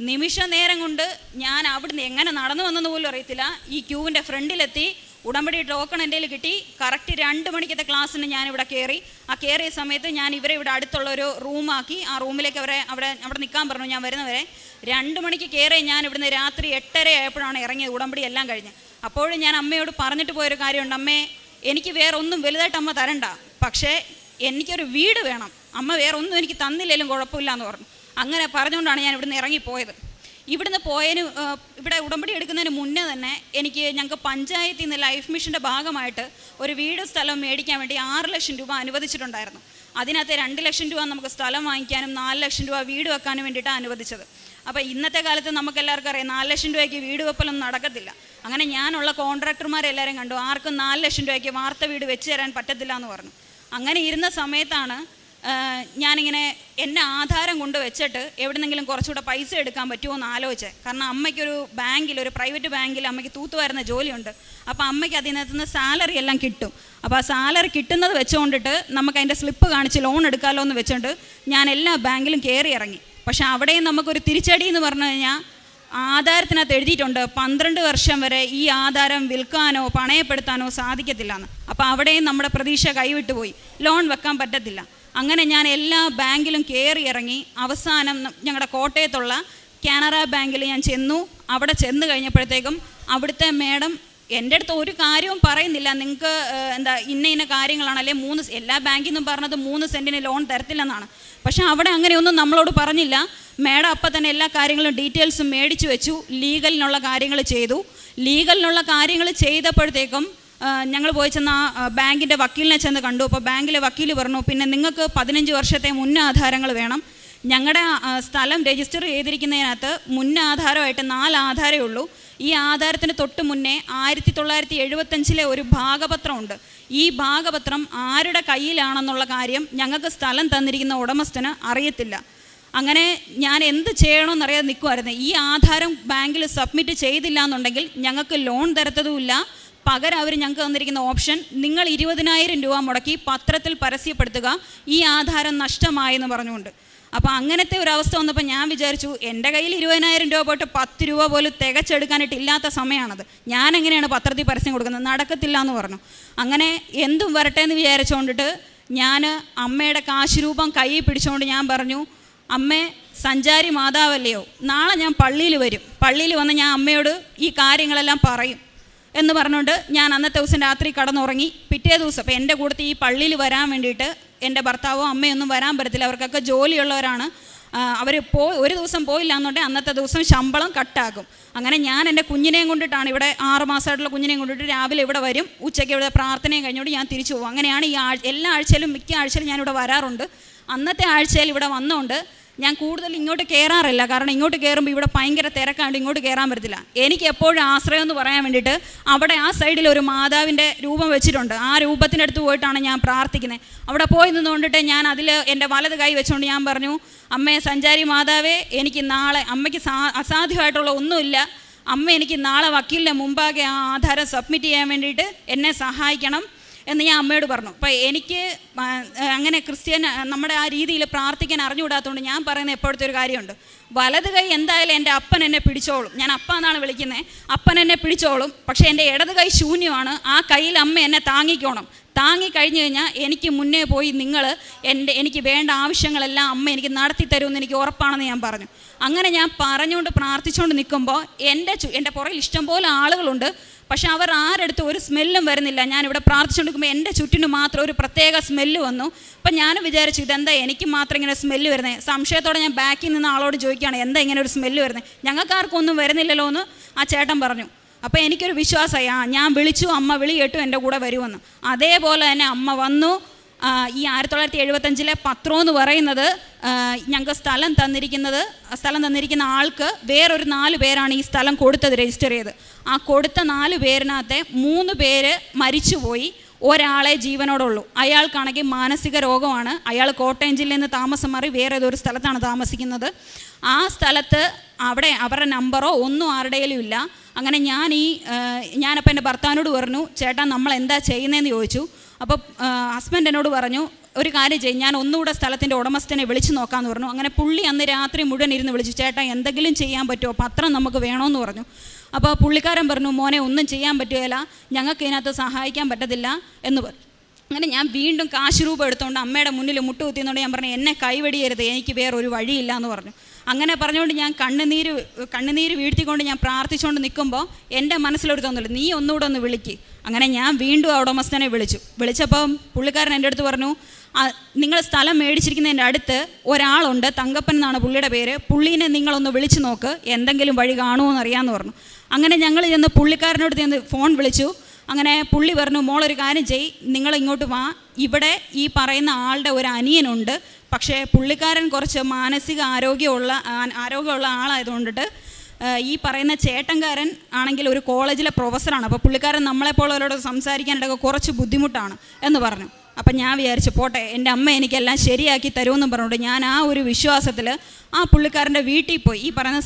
നിമിഷ നേരം കൊണ്ട് ഞാൻ അവിടുന്ന് എങ്ങനെ നടന്നു വന്നെന്ന് പോലും അറിയത്തില്ല, ഈ ക്യൂവിൻ്റെ ഫ്രണ്ടിലെത്തി. ഉടമ്പടി ടോക്കൺ എൻ്റെ കയ്യിൽ കിട്ടി. കറക്റ്റ് 2 മണിക്കത്തെ ക്ലാസ്സിന് ഞാനിവിടെ കയറി. ആ കയറിയ സമയത്ത് ഞാൻ ഇവരെ ഇവിടെ അടുത്തുള്ളൊരു റൂമാക്കി. ആ റൂമിലേക്ക് അവിടെ നിൽക്കാൻ പറഞ്ഞു ഞാൻ വരുന്നവരെ. 2 മണിക്ക് കയറി ഞാൻ ഇവിടുന്ന് രാത്രി 8:30 ആയപ്പോഴാണ് ഇറങ്ങിയത്, ഉടമ്പടി എല്ലാം കഴിഞ്ഞ്. അപ്പോഴും ഞാൻ അമ്മയോട് പറഞ്ഞിട്ട് പോയൊരു കാര്യമുണ്ട്, അമ്മേ എനിക്ക് വേറെ ഒന്നും വലുതായിട്ട് അമ്മ തരണ്ട, പക്ഷേ എനിക്കൊരു വീട് വേണം. അമ്മ വേറെ ഒന്നും എനിക്ക് തന്നില്ലെങ്കിലും കുഴപ്പമില്ല എന്ന് പറഞ്ഞു. അങ്ങനെ പറഞ്ഞുകൊണ്ടാണ് ഞാൻ ഇവിടുന്ന് ഇറങ്ങിപ്പോയത്. ഇവിടെ ഉടമ്പടി എടുക്കുന്നതിന് മുന്നേ തന്നെ ഞങ്ങൾക്ക് പഞ്ചായത്തിൽ നിന്ന് ലൈഫ് മിഷൻ്റെ ഭാഗമായിട്ട് ഒരു വീട് സ്ഥലം മേടിക്കാൻ വേണ്ടി 6 ലക്ഷം രൂപ അനുവദിച്ചിട്ടുണ്ടായിരുന്നു. അതിനകത്ത് 2 ലക്ഷം രൂപ നമുക്ക് സ്ഥലം വാങ്ങിക്കാനും 4 ലക്ഷം രൂപ വീട് വെക്കാനും വേണ്ടിയിട്ടാണ് അനുവദിച്ചത്. അപ്പോൾ ഇന്നത്തെ കാലത്ത് നമുക്കെല്ലാവർക്കും അറിയാം 4 ലക്ഷം രൂപയ്ക്ക് വീട് വെപ്പലൊന്നും നടക്കത്തില്ല. അങ്ങനെ ഞാനുള്ള കോൺട്രാക്ടർമാരെല്ലാവരും കണ്ടു, ആർക്കും 4 ലക്ഷം രൂപയ്ക്ക് വാർത്ത വീട് വെച്ച് തരാൻ പറ്റത്തില്ല എന്ന് പറഞ്ഞു. അങ്ങനെ ഇരുന്ന സമയത്താണ് ഞാനിങ്ങനെ എന്നെ ആധാരം കൊണ്ട് വെച്ചിട്ട് എവിടെന്നെങ്കിലും കുറച്ചുകൂടെ പൈസ എടുക്കാൻ പറ്റുമോ എന്ന് ആലോചിച്ചത്. കാരണം അമ്മയ്ക്കൊരു ഒരു പ്രൈവറ്റ് ബാങ്കിൽ അമ്മയ്ക്ക് തൂത്തുവാരുന്ന ജോലിയുണ്ട്. അപ്പോൾ അമ്മയ്ക്ക് അതിനകത്തുനിന്ന് സാലറി എല്ലാം കിട്ടും. അപ്പോൾ ആ സാലറി കിട്ടുന്നത് വെച്ചുകൊണ്ടിട്ട് നമുക്ക് അതിൻ്റെ സ്ലിപ്പ് കാണിച്ച് ലോൺ എടുക്കാമല്ലോ എന്ന് വെച്ചുകൊണ്ട് ഞാൻ എല്ലാ ബാങ്കിലും കയറി ഇറങ്ങി. പക്ഷേ അവിടെയും നമുക്കൊരു തിരിച്ചടി എന്ന് പറഞ്ഞു കഴിഞ്ഞാൽ, ആധാരത്തിനകത്ത് എഴുതിയിട്ടുണ്ട് 12 വർഷം വരെ ഈ ആധാരം വിൽക്കാനോ പണയപ്പെടുത്താനോ സാധിക്കത്തില്ല എന്ന്. അപ്പോൾ അവിടെയും നമ്മുടെ പ്രതീക്ഷ കൈവിട്ടുപോയി, ലോൺ വെക്കാൻ പറ്റത്തില്ല. അങ്ങനെ ഞാൻ എല്ലാ ബാങ്കിലും കയറി ഇറങ്ങി. അവസാനം ഞങ്ങളുടെ കോട്ടയത്തുള്ള കാനറ ബാങ്കിൽ ഞാൻ ചെന്നു. അവിടെ ചെന്ന് കഴിഞ്ഞപ്പോഴത്തേക്കും അവിടുത്തെ മേഡം എൻ്റെ അടുത്ത് ഒരു കാര്യവും പറയുന്നില്ല, നിങ്ങൾക്ക് ഇന്ന കാര്യങ്ങളാണ്, അല്ലെ എല്ലാ ബാങ്കിൽ നിന്നും പറഞ്ഞത് 3 സെൻറ്റിന് ലോൺ തരത്തില്ലെന്നാണ്. പക്ഷേ അവിടെ അങ്ങനെയൊന്നും നമ്മളോട് പറഞ്ഞില്ല. മേഡം അപ്പം തന്നെ എല്ലാ കാര്യങ്ങളും ഡീറ്റെയിൽസും മേടിച്ചു വെച്ചു. ലീഗലിനുള്ള കാര്യങ്ങൾ ചെയ്തപ്പോഴത്തേക്കും ഞങ്ങൾ പോയി ചെന്ന് ആ ബാങ്കിൻ്റെ വക്കീലിനെ ചെന്ന് കണ്ടു. അപ്പോൾ ബാങ്കിലെ വക്കീൽ പറഞ്ഞു, പിന്നെ നിങ്ങൾക്ക് 15 വർഷത്തെ മുന്നാധാരങ്ങൾ വേണം. ഞങ്ങളുടെ സ്ഥലം രജിസ്റ്റർ ചെയ്തിരിക്കുന്നതിനകത്ത് മുന്നാധാരമായിട്ട് 4 ആധാരമേ ഉള്ളൂ. ഈ ആധാരത്തിന് തൊട്ട് മുന്നേ 1975 ഒരു ഭാഗപത്രമുണ്ട്. ഈ ഭാഗപത്രം ആരുടെ കയ്യിലാണെന്നുള്ള കാര്യം ഞങ്ങൾക്ക് സ്ഥലം തന്നിരിക്കുന്ന ഉടമസ്ഥന് അറിയത്തില്ല. അങ്ങനെ ഞാൻ എന്ത് ചെയ്യണമെന്നറിയാതെ നിൽക്കുമായിരുന്നു. ഈ ആധാരം ബാങ്കിൽ സബ്മിറ്റ് ചെയ്തില്ല എന്നുണ്ടെങ്കിൽ ഞങ്ങൾക്ക് ലോൺ തരത്തതുമില്ല. പകരം അവർ ഞങ്ങൾക്ക് തന്നിരിക്കുന്ന ഓപ്ഷൻ, നിങ്ങൾ 20,000 രൂപ മുടക്കി പത്രത്തിൽ പരസ്യപ്പെടുത്തുക, ഈ ആധാരം നഷ്ടമായെന്ന് പറഞ്ഞുകൊണ്ട്. അപ്പോൾ അങ്ങനത്തെ ഒരു അവസ്ഥ വന്നപ്പോൾ ഞാൻ വിചാരിച്ചു, എൻ്റെ കയ്യിൽ 20,000 രൂപ പോയിട്ട് 10 രൂപ പോലും തികച്ചെടുക്കാനായിട്ട് ഇല്ലാത്ത സമയമാണത്. ഞാൻ എങ്ങനെയാണ് പത്രത്തിൽ പരസ്യം കൊടുക്കുന്നത്? നടക്കത്തില്ല എന്ന് പറഞ്ഞു. അങ്ങനെ എന്തും വരട്ടെ എന്ന് വിചാരിച്ചുകൊണ്ടിട്ട് ഞാൻ അമ്മയുടെ കാശ് രൂപം കയ്യിൽ പിടിച്ചുകൊണ്ട് ഞാൻ പറഞ്ഞു, അമ്മേ, സഞ്ചാരി മാതാവല്ലയോ, നാളെ ഞാൻ പള്ളിയിൽ വരും, പള്ളിയിൽ വന്ന് ഞാൻ അമ്മയോട് ഈ കാര്യങ്ങളെല്ലാം പറയും എന്ന് പറഞ്ഞുകൊണ്ട് ഞാൻ അന്നത്തെ ദിവസം രാത്രി കടന്നുറങ്ങി. പിറ്റേ ദിവസം അപ്പോൾ എൻ്റെ കൂട്ടത്തിൽ ഈ പള്ളിയിൽ വരാൻ വേണ്ടിയിട്ട് എൻ്റെ ഭർത്താവോ അമ്മയൊന്നും വരാൻ പറ്റത്തില്ല, അവർക്കൊക്കെ ജോലിയുള്ളവരാണ്. അവർ ഒരു ദിവസം പോയില്ല എന്നുണ്ടെങ്കിൽ അന്നത്തെ ദിവസം ശമ്പളം കട്ടാക്കും. അങ്ങനെ ഞാൻ എൻ്റെ കുഞ്ഞിനെയും കൊണ്ടിട്ടാണ് ഇവിടെ 6 മാസമായിട്ടുള്ള കുഞ്ഞിനെയും കൊണ്ടിട്ട് രാവിലെ ഇവിടെ വരും, ഉച്ചയ്ക്ക് ഇവിടെ പ്രാർത്ഥനയും കഴിഞ്ഞുകൊണ്ട് ഞാൻ തിരിച്ചു പോകും. അങ്ങനെയാണ് ഈ എല്ലാ ആഴ്ചയിലും മിക്ക ആഴ്ചയിലും ഞാനിവിടെ വരാറുണ്ട്. അന്നത്തെ ആഴ്ചയിൽ ഇവിടെ വന്നുകൊണ്ട് ഞാൻ കൂടുതൽ ഇങ്ങോട്ട് കയറാറില്ല, കാരണം ഇങ്ങോട്ട് കയറുമ്പോൾ ഇവിടെ ഭയങ്കര തിരക്കാണ്ട് ഇങ്ങോട്ട് കയറാൻ പറ്റത്തില്ല. എനിക്ക് എപ്പോഴും ആശ്രയം എന്ന് പറയാൻ വേണ്ടിയിട്ട് അവിടെ ആ സൈഡിൽ ഒരു മാതാവിൻ്റെ രൂപം വെച്ചിട്ടുണ്ട്. ആ രൂപത്തിൻ്റെ അടുത്ത് പോയിട്ടാണ് ഞാൻ പ്രാർത്ഥിക്കുന്നത്. അവിടെ പോയി നിന്നുകൊണ്ടിട്ട് ഞാൻ അതിൽ എൻ്റെ വലത് കൈ വെച്ചുകൊണ്ട് ഞാൻ പറഞ്ഞു, അമ്മേ, സഞ്ചാരി മാതാവേ, എനിക്ക് നാളെ, അമ്മയ്ക്ക് അസാധ്യമായിട്ടുള്ള ഒന്നുമില്ല, അമ്മ എനിക്ക് നാളെ വക്കീലിൻ്റെ മുമ്പാകെ ആ ആധാരം സബ്മിറ്റ് ചെയ്യാൻ വേണ്ടിയിട്ട് എന്നെ സഹായിക്കണം എന്ന് ഞാൻ അമ്മയോട് പറഞ്ഞു. അപ്പോൾ എനിക്ക് അങ്ങനെ ക്രിസ്ത്യൻ നമ്മുടെ ആ രീതിയിൽ പ്രാർത്ഥിക്കാൻ അറിഞ്ഞുകൂടാത്തതുകൊണ്ട് ഞാൻ പറയുന്ന എപ്പോഴത്തെ ഒരു കാര്യമുണ്ട്, വലത് കൈ എന്തായാലും എൻ്റെ അപ്പൻ എന്നെ പിടിച്ചോളും, ഞാൻ അപ്പ എന്നാണ് വിളിക്കുന്നത്, അപ്പൻ എന്നെ പിടിച്ചോളും. പക്ഷേ എൻ്റെ ഇടത് കൈ ശൂന്യമാണ്, ആ കയ്യിൽ അമ്മ എന്നെ താങ്ങിക്കോണം. താങ്ങിക്കഴിഞ്ഞ് കഴിഞ്ഞാൽ എനിക്ക് മുന്നേ പോയി എനിക്ക് വേണ്ട ആവശ്യങ്ങളെല്ലാം അമ്മ എനിക്ക് നടത്തി തരുമെന്ന് എനിക്ക് ഉറപ്പാണെന്ന് ഞാൻ പറഞ്ഞു. അങ്ങനെ ഞാൻ പറഞ്ഞുകൊണ്ട് പ്രാർത്ഥിച്ചുകൊണ്ട് നിൽക്കുമ്പോൾ എൻ്റെ പുറകിൽ ഇഷ്ടംപോലെ ആളുകളുണ്ട്. പക്ഷെ അവർ ആരെടുത്ത് ഒരു സ്മെല്ലും വരുന്നില്ല. ഞാനിവിടെ പ്രാർത്ഥിച്ചുകൊണ്ടിരിക്കുമ്പോൾ എൻ്റെ ചുറ്റിന് മാത്രം ഒരു പ്രത്യേക സ്മെല്ല് വന്നു. അപ്പം ഞാൻ വിചാരിച്ചു, ഇതെന്താ എനിക്ക് മാത്രം ഇങ്ങനെ സ്മെല്ല് വരുന്നത്? സംശയത്തോടെ ഞാൻ ബാക്കിൽ നിന്ന് ആളോട് ചോദിക്കുകയാണ്, എന്താ ഇങ്ങനെ ഒരു സ്മെല്ല് വരുന്നത്? ഞങ്ങൾക്കാർക്കും ഒന്നും വരുന്നില്ലല്ലോ എന്ന് ആ ചേട്ടൻ പറഞ്ഞു. അപ്പോൾ എനിക്കൊരു വിശ്വാസമായി, ഞാൻ വിളിച്ചു, അമ്മ വിളി കേട്ടു, എൻ്റെ കൂടെ വരുമെന്ന്. അതേപോലെ തന്നെ അമ്മ വന്നു. ഈ 1975 പത്രം എന്ന് പറയുന്നത് ഞങ്ങൾക്ക് സ്ഥലം തന്നിരിക്കുന്ന ആൾക്ക് വേറൊരു 4 പേരാണ് ഈ സ്ഥലം കൊടുത്തത്, രജിസ്റ്റർ ചെയ്ത്. ആ കൊടുത്ത 4 പേരിനകത്തെ 3 പേര് മരിച്ചുപോയി, ഒരാളെ ജീവനോടുള്ളൂ. അയാൾക്കാണെങ്കിൽ മാനസിക രോഗമാണ്. അയാൾ കോട്ടയം ജില്ലയിൽ നിന്ന് താമസം മാറി വേറെ ഏതൊരു സ്ഥലത്താണ് താമസിക്കുന്നത്. ആ സ്ഥലത്ത് അവിടെ അവരുടെ നമ്പറോ ഒന്നും ആരുടെയിലും ഇല്ല. അങ്ങനെ ഞാനപ്പോൾ എൻ്റെ ഭർത്താവിനോട് പറഞ്ഞു, ചേട്ടാ നമ്മൾ എന്താ ചെയ്യുന്നതെന്ന് ചോദിച്ചു. അപ്പോൾ ഹസ്ബൻഡ് എന്നോട് പറഞ്ഞു, ഒരു കാര്യം ചെയ്യും, ഞാൻ ഒന്നുകൂടെ സ്ഥലത്തിൻ്റെ ഉടമസ്ഥനെ വിളിച്ച് നോക്കാമെന്ന് പറഞ്ഞു. അങ്ങനെ പുള്ളി അന്ന് രാത്രി മുഴുവൻ ഇരുന്ന് വിളിച്ചു, ചേട്ടാ എന്തെങ്കിലും ചെയ്യാൻ പറ്റുമോ, പത്രം നമുക്ക് വേണമെന്ന് പറഞ്ഞു. അപ്പോൾ പുള്ളിക്കാരൻ പറഞ്ഞു, മോനെ ഒന്നും ചെയ്യാൻ പറ്റുകയില്ല, ഞങ്ങൾക്ക് ഇതിനകത്ത് സഹായിക്കാൻ പറ്റത്തില്ല എന്ന് പറഞ്ഞു. അങ്ങനെ ഞാൻ വീണ്ടും കാശ് രൂപ എടുത്തുകൊണ്ട് അമ്മയുടെ മുന്നിൽ മുട്ടുകുത്തിയെന്നുകൊണ്ട് ഞാൻ പറഞ്ഞു, എന്നെ കൈവടിയരുത്, എനിക്ക് വേറൊരു വഴിയില്ല എന്ന് പറഞ്ഞു. അങ്ങനെ പറഞ്ഞുകൊണ്ട് ഞാൻ കണ്ണുനീര് വീഴ്ത്തിക്കൊണ്ട് ഞാൻ പ്രാർത്ഥിച്ചുകൊണ്ട് നിൽക്കുമ്പോൾ എൻ്റെ മനസ്സിലൊരു തോന്നല്, നീ ഒന്നുകൂടെ ഒന്ന് വിളിക്ക്. അങ്ങനെ ഞാൻ വീണ്ടും ആ ഉടമസ്ഥനെ വിളിച്ചപ്പം പുള്ളിക്കാരൻ എൻ്റെ അടുത്ത് പറഞ്ഞു, നിങ്ങൾ സ്ഥലം മേടിച്ചിരിക്കുന്നതിൻ്റെ അടുത്ത് ഒരാളുണ്ട്, തങ്കപ്പൻ എന്നാണ് പുള്ളിയുടെ പേര്, പുള്ളീനെ നിങ്ങളൊന്ന് വിളിച്ച് നോക്ക്, എന്തെങ്കിലും വഴി കാണുമോ എന്നറിയാമെന്ന് പറഞ്ഞു. അങ്ങനെ ഞങ്ങൾ ചെന്ന് പുള്ളിക്കാരനോട് ചെന്ന് ഫോൺ വിളിച്ചു. അങ്ങനെ പുള്ളി പറഞ്ഞു, മോളൊരു കാര്യം ചെയ്യ്, നിങ്ങൾ ഇങ്ങോട്ട് വാ, ഇവിടെ ഈ പറയുന്ന ആളുടെ ഒരു അനിയനുണ്ട്, പക്ഷേ പുള്ളിക്കാരൻ കുറച്ച് മാനസിക ആരോഗ്യമുള്ള ആളായതുകൊണ്ടിട്ട് ഈ പറയുന്ന ചേട്ടൻകാരൻ ആണെങ്കിൽ ഒരു കോളേജിലെ പ്രൊഫസറാണ്. അപ്പോൾ പുള്ളിക്കാരൻ നമ്മളെപ്പോലുള്ളവരോട് സംസാരിക്കാനായിട്ടൊക്കെ കുറച്ച് ബുദ്ധിമുട്ടാണ് എന്ന് പറഞ്ഞു. അപ്പം ഞാൻ വിചാരിച്ചു, പോട്ടെ, എൻ്റെ അമ്മ എനിക്കെല്ലാം ശരിയാക്കി തരുമെന്നും പറഞ്ഞുകൊണ്ട് ഞാൻ ആ ഒരു വിശ്വാസത്തിൽ ആ പുള്ളിക്കാരൻ്റെ വീട്ടിൽ പോയി. ഈ പറയുന്ന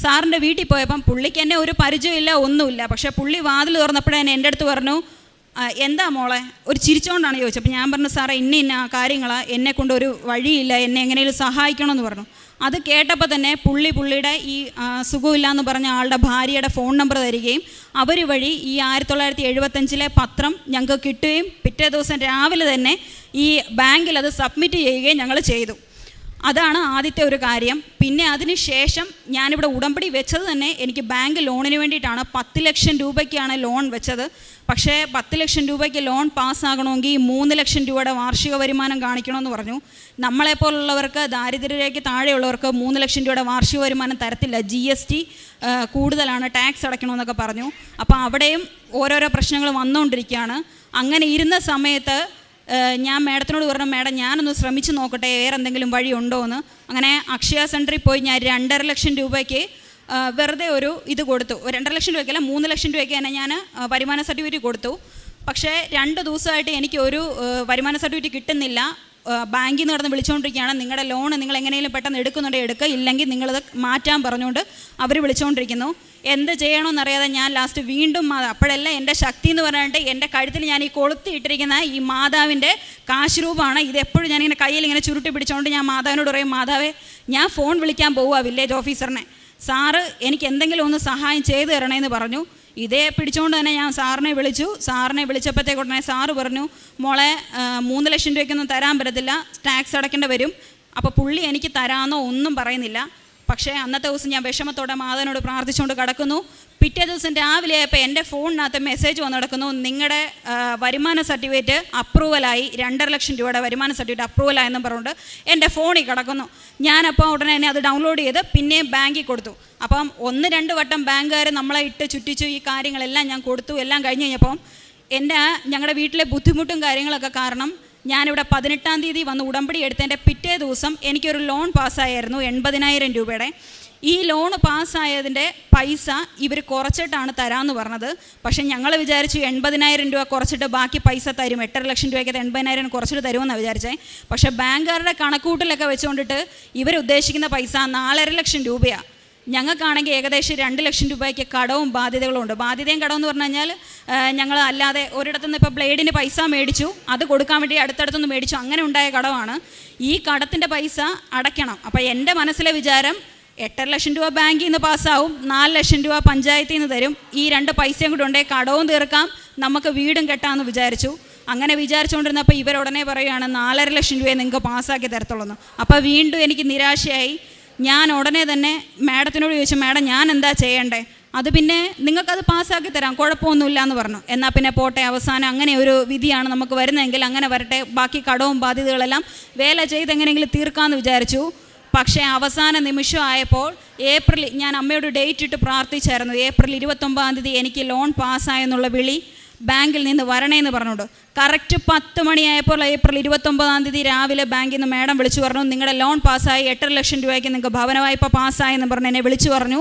സാറിൻ്റെ വീട്ടിൽ പോയപ്പം പുള്ളിക്ക് എന്നെ ഒരു പരിചയമില്ല, ഒന്നുമില്ല. പക്ഷേ പുള്ളി വാതിൽ തുറന്നപ്പോഴേ എൻ്റെ അടുത്ത് പറഞ്ഞു, എന്താ മോളെ, ഒരു ചിരിച്ചുകൊണ്ടാണ് ചോദിച്ചത്. അപ്പോൾ ഞാൻ പറഞ്ഞു, സാറേ ഇന്ന കാര്യങ്ങളാണ്, എന്നെക്കൊണ്ട് ഒരു വഴിയില്ല, എന്നെ എങ്ങനെയും സഹായിക്കണമെന്ന് പറഞ്ഞു. അത് കേട്ടപ്പോൾ തന്നെ പുള്ളിയുടെ ഈ സുഖമില്ലാന്ന് പറഞ്ഞ ആളുടെ ഭാര്യയുടെ ഫോൺ നമ്പർ തരികയും അവർ വഴി ഈ 1975 പത്രം ഞങ്ങൾക്ക് കിട്ടുകയും പിറ്റേ ദിവസം രാവിലെ തന്നെ ഈ ബാങ്കിൽ അത് സബ്മിറ്റ് ചെയ്യുകയും ഞങ്ങൾ ചെയ്തു. അതാണ് ആദ്യത്തെ ഒരു കാര്യം. പിന്നെ അതിന് ശേഷം ഞാനിവിടെ ഉടമ്പടി വെച്ചത് തന്നെ എനിക്ക് ബാങ്ക് ലോണിന് വേണ്ടിയിട്ടാണ്. 10 ലക്ഷം രൂപയ്ക്കാണ് ലോൺ വെച്ചത്. പക്ഷേ 10 ലക്ഷം രൂപയ്ക്ക് ലോൺ പാസ്സാകണമെങ്കിൽ 3 ലക്ഷം രൂപയുടെ വാർഷിക വരുമാനം കാണിക്കണമെന്ന് പറഞ്ഞു. നമ്മളെപ്പോലുള്ളവർക്ക്, ദാരിദ്ര്യരേഖയ്ക്ക് താഴെയുള്ളവർക്ക് 3 ലക്ഷം രൂപയുടെ വാർഷിക വരുമാനം തരത്തില്ല, GST കൂടുതലാണ്, ടാക്സ് അടയ്ക്കണമെന്നൊക്കെ പറഞ്ഞു. അപ്പോൾ അവിടെയും ഓരോരോ പ്രശ്നങ്ങൾ വന്നുകൊണ്ടിരിക്കുകയാണ്. അങ്ങനെ ഇരുന്ന സമയത്ത് ഞാൻ മേഡത്തിനോട് പറഞ്ഞു, മേഡം ഞാനൊന്ന് ശ്രമിച്ച് നോക്കട്ടെ, വേറെ എന്തെങ്കിലും വഴി ഉണ്ടോ എന്ന്. അങ്ങനെ അക്ഷയ സെൻറ്ററിൽ പോയി ഞാൻ 2.5 ലക്ഷം രൂപയ്ക്ക് വെറുതെ ഒരു ഇത് കൊടുത്തു. 2.5 ലക്ഷം രൂപയ്ക്കല്ല, 3 ലക്ഷം രൂപയ്ക്ക് തന്നെ ഞാൻ വരുമാന സർട്ടിഫിക്കറ്റ് കൊടുത്തു. പക്ഷേ 2 ദിവസമായിട്ട് എനിക്ക് ഒരു വരുമാന സർട്ടിഫിക്കറ്റ് കിട്ടുന്നില്ല. ബാങ്കിൽ നിന്ന് കിടന്ന് വിളിച്ചുകൊണ്ടിരിക്കുകയാണ്, നിങ്ങളുടെ ലോൺ നിങ്ങൾ എങ്ങനെയെങ്കിലും പെട്ടെന്ന് എടുക്കുന്നുണ്ടെങ്കിൽ എടുക്കുക, ഇല്ലെങ്കിൽ നിങ്ങളത് മാറ്റാൻ പറഞ്ഞുകൊണ്ട് അവർ വിളിച്ചുകൊണ്ടിരിക്കുന്നു. എന്ത് ചെയ്യണമെന്നറിയാതെ ഞാൻ ലാസ്റ്റ് വീണ്ടും അപ്പോഴെല്ലാം എൻ്റെ ശക്തി എന്ന് പറഞ്ഞിട്ട് എൻ്റെ കഴുത്തിൽ ഞാൻ ഈ കൊളുത്തിയിട്ടിരിക്കുന്ന ഈ മാതാവിൻ്റെ കാശ് രൂപമാണ്. ഇതെപ്പോഴും ഞാനിങ്ങനെ കയ്യിൽ ഇങ്ങനെ ചുരുട്ടി പിടിച്ചുകൊണ്ട് ഞാൻ മാതാവിനോട് പറയും, മാതാവേ ഞാൻ ഫോൺ വിളിക്കാൻ പോവുക വില്ലേജ് ഓഫീസറിനെ, സാറ് എനിക്ക് എന്തെങ്കിലും ഒന്ന് സഹായം ചെയ്തു തരണേന്ന് പറഞ്ഞു. ഇതേ പിടിച്ചുകൊണ്ട് തന്നെ ഞാൻ സാറിനെ വിളിച്ചു. സാറിനെ വിളിച്ചപ്പോഴത്തേക്ക് ഉടനെ സാറ് പറഞ്ഞു, മോളെ 3 ലക്ഷം രൂപയ്ക്കൊന്നും തരാൻ പറ്റത്തില്ല, ടാക്സ് അടയ്ക്കേണ്ടി വരും. അപ്പോൾ പുള്ളി എനിക്ക് തരാമെന്നോ ഒന്നും പറയുന്നില്ല. പക്ഷേ അന്നത്തെ ദിവസം ഞാൻ വിഷമത്തോടെ മാതാവിനോട് പ്രാർത്ഥിച്ചുകൊണ്ട് കിടക്കുന്നു. പിറ്റേ ദിവസം രാവിലെ ആയപ്പോൾ എൻ്റെ ഫോണിനകത്ത് മെസ്സേജ് വന്ന് കിടക്കുന്നു, നിങ്ങളുടെ വരുമാന സർട്ടിഫിക്കറ്റ് അപ്രൂവലായി, 2.5 ലക്ഷം രൂപയുടെ വരുമാന സർട്ടിഫിക്കറ്റ് അപ്രൂവലായെന്നും പറഞ്ഞുകൊണ്ട് എൻ്റെ ഫോണിൽ കിടക്കുന്നു. ഞാനപ്പോൾ ഉടനെ തന്നെ അത് ഡൗൺലോഡ് ചെയ്ത് പിന്നെയും ബാങ്കിൽ കൊടുത്തു. അപ്പം 1-2 വട്ടം ബാങ്കുകാർ നമ്മളെ ഇട്ട് ചുറ്റിച്ചു. ഈ കാര്യങ്ങളെല്ലാം ഞാൻ കൊടുത്തു. എല്ലാം കഴിഞ്ഞ് കഴിഞ്ഞപ്പം ഞങ്ങളുടെ വീട്ടിലെ ബുദ്ധിമുട്ടും കാര്യങ്ങളൊക്കെ കാരണം ഞാനിവിടെ 18-ാം തീയതി വന്ന് ഉടമ്പടി എടുത്തതിൻ്റെ പിറ്റേ ദിവസം എനിക്കൊരു ലോൺ പാസ്സായിരുന്നു 80,000 രൂപയുടെ. ഈ ലോൺ പാസ്സായതിൻ്റെ പൈസ ഇവർ കുറച്ചിട്ടാണ് തരാമെന്ന് പറഞ്ഞത്. പക്ഷേ ഞങ്ങൾ വിചാരിച്ചു 80,000 രൂപ കുറച്ചിട്ട് ബാക്കി പൈസ തരും, 8.5 ലക്ഷം രൂപയ്ക്ക് 80,000 കുറച്ചിട്ട് തരുമെന്നാണ് വിചാരിച്ചത്. പക്ഷേ ബാങ്കുകാരുടെ കണക്കൂട്ടിലൊക്കെ വെച്ചുകൊണ്ടിട്ട് ഇവരുദ്ദേശിക്കുന്ന പൈസ 4.5 ലക്ഷം രൂപയാണ്. ഞങ്ങൾക്കാണെങ്കിൽ ഏകദേശം 2 ലക്ഷം രൂപയ്ക്ക് കടവും ബാധ്യതകളും ഉണ്ട്. ബാധ്യതയും കടവും എന്ന് പറഞ്ഞു കഴിഞ്ഞാൽ ഞങ്ങൾ അല്ലാതെ ഒരിടത്തുനിന്ന് ഇപ്പോൾ ബ്ലേഡിന് പൈസ മേടിച്ചു, അത് കൊടുക്കാൻ വേണ്ടി അടുത്തടുത്തുനിന്ന് മേടിച്ചു, അങ്ങനെ ഉണ്ടായ കടമാണ്. ഈ കടത്തിൻ്റെ പൈസ അടയ്ക്കണം. അപ്പോൾ എൻ്റെ മനസ്സിലെ വിചാരം 8.5 ലക്ഷം രൂപ ബാങ്കിൽ നിന്ന് പാസ്സാവും, 4 ലക്ഷം രൂപ പഞ്ചായത്തിൽ നിന്ന് തരും, ഈ 2 പൈസയും കൂടെ ഉണ്ടെങ്കിൽ കടവും തീർക്കാം, നമുക്ക് വീടും കെട്ടാമെന്ന് വിചാരിച്ചു. അങ്ങനെ വിചാരിച്ചുകൊണ്ടിരുന്നപ്പോൾ ഇവരുടനെ പറയുകയാണ് 4.5 ലക്ഷം രൂപയെ നിങ്ങൾക്ക് പാസ്സാക്കി തരത്തുള്ളൂ. അപ്പോൾ വീണ്ടും എനിക്ക് നിരാശയായി. ഞാൻ ഉടനെ തന്നെ മാഡത്തിനോട് ചോദിച്ചു, മാഡം ഞാൻ എന്താ ചെയ്യണ്ടേ? അത് പിന്നെ നിങ്ങൾക്കത് പാസ്സാക്കി തരാം, കുഴപ്പമൊന്നുമില്ല എന്ന് പറഞ്ഞു. എന്നാൽ പിന്നെ പോട്ടെ, അവസാനം അങ്ങനെ ഒരു വിധിയാണ് നമുക്ക് വരുന്നതെങ്കിൽ അങ്ങനെ വരട്ടെ, ബാക്കി കടവും ബാധ്യതകളെല്ലാം വേല ചെയ്ത് എങ്ങനെയെങ്കിലും തീർക്കാമെന്ന് വിചാരിച്ചു. പക്ഷേ അവസാന നിമിഷം ആയപ്പോൾ ഞാൻ അമ്മയോട് ഡേറ്റ് ഇട്ട് പ്രാർത്ഥിച്ചായിരുന്നു. ഏപ്രിൽ 29-ാം തീയതി എനിക്ക് ലോൺ പാസ്സായെന്നുള്ള വിളി ബാങ്കിൽ നിന്ന് വരണേന്ന് പറഞ്ഞോണ്ട് കറക്റ്റ് 10 മണിയായപ്പോൾ ഏപ്രിൽ 29-ാം തീയതി രാവിലെ ബാങ്കിൽ നിന്ന് മാഡം വിളിച്ചു പറഞ്ഞു, നിങ്ങളുടെ ലോൺ പാസ്സായി, 8.5 ലക്ഷം രൂപയ്ക്ക് നിങ്ങൾക്ക് ഭവന വായ്പ പാസ്സായെന്ന് പറഞ്ഞ് എന്നെ വിളിച്ചു പറഞ്ഞു.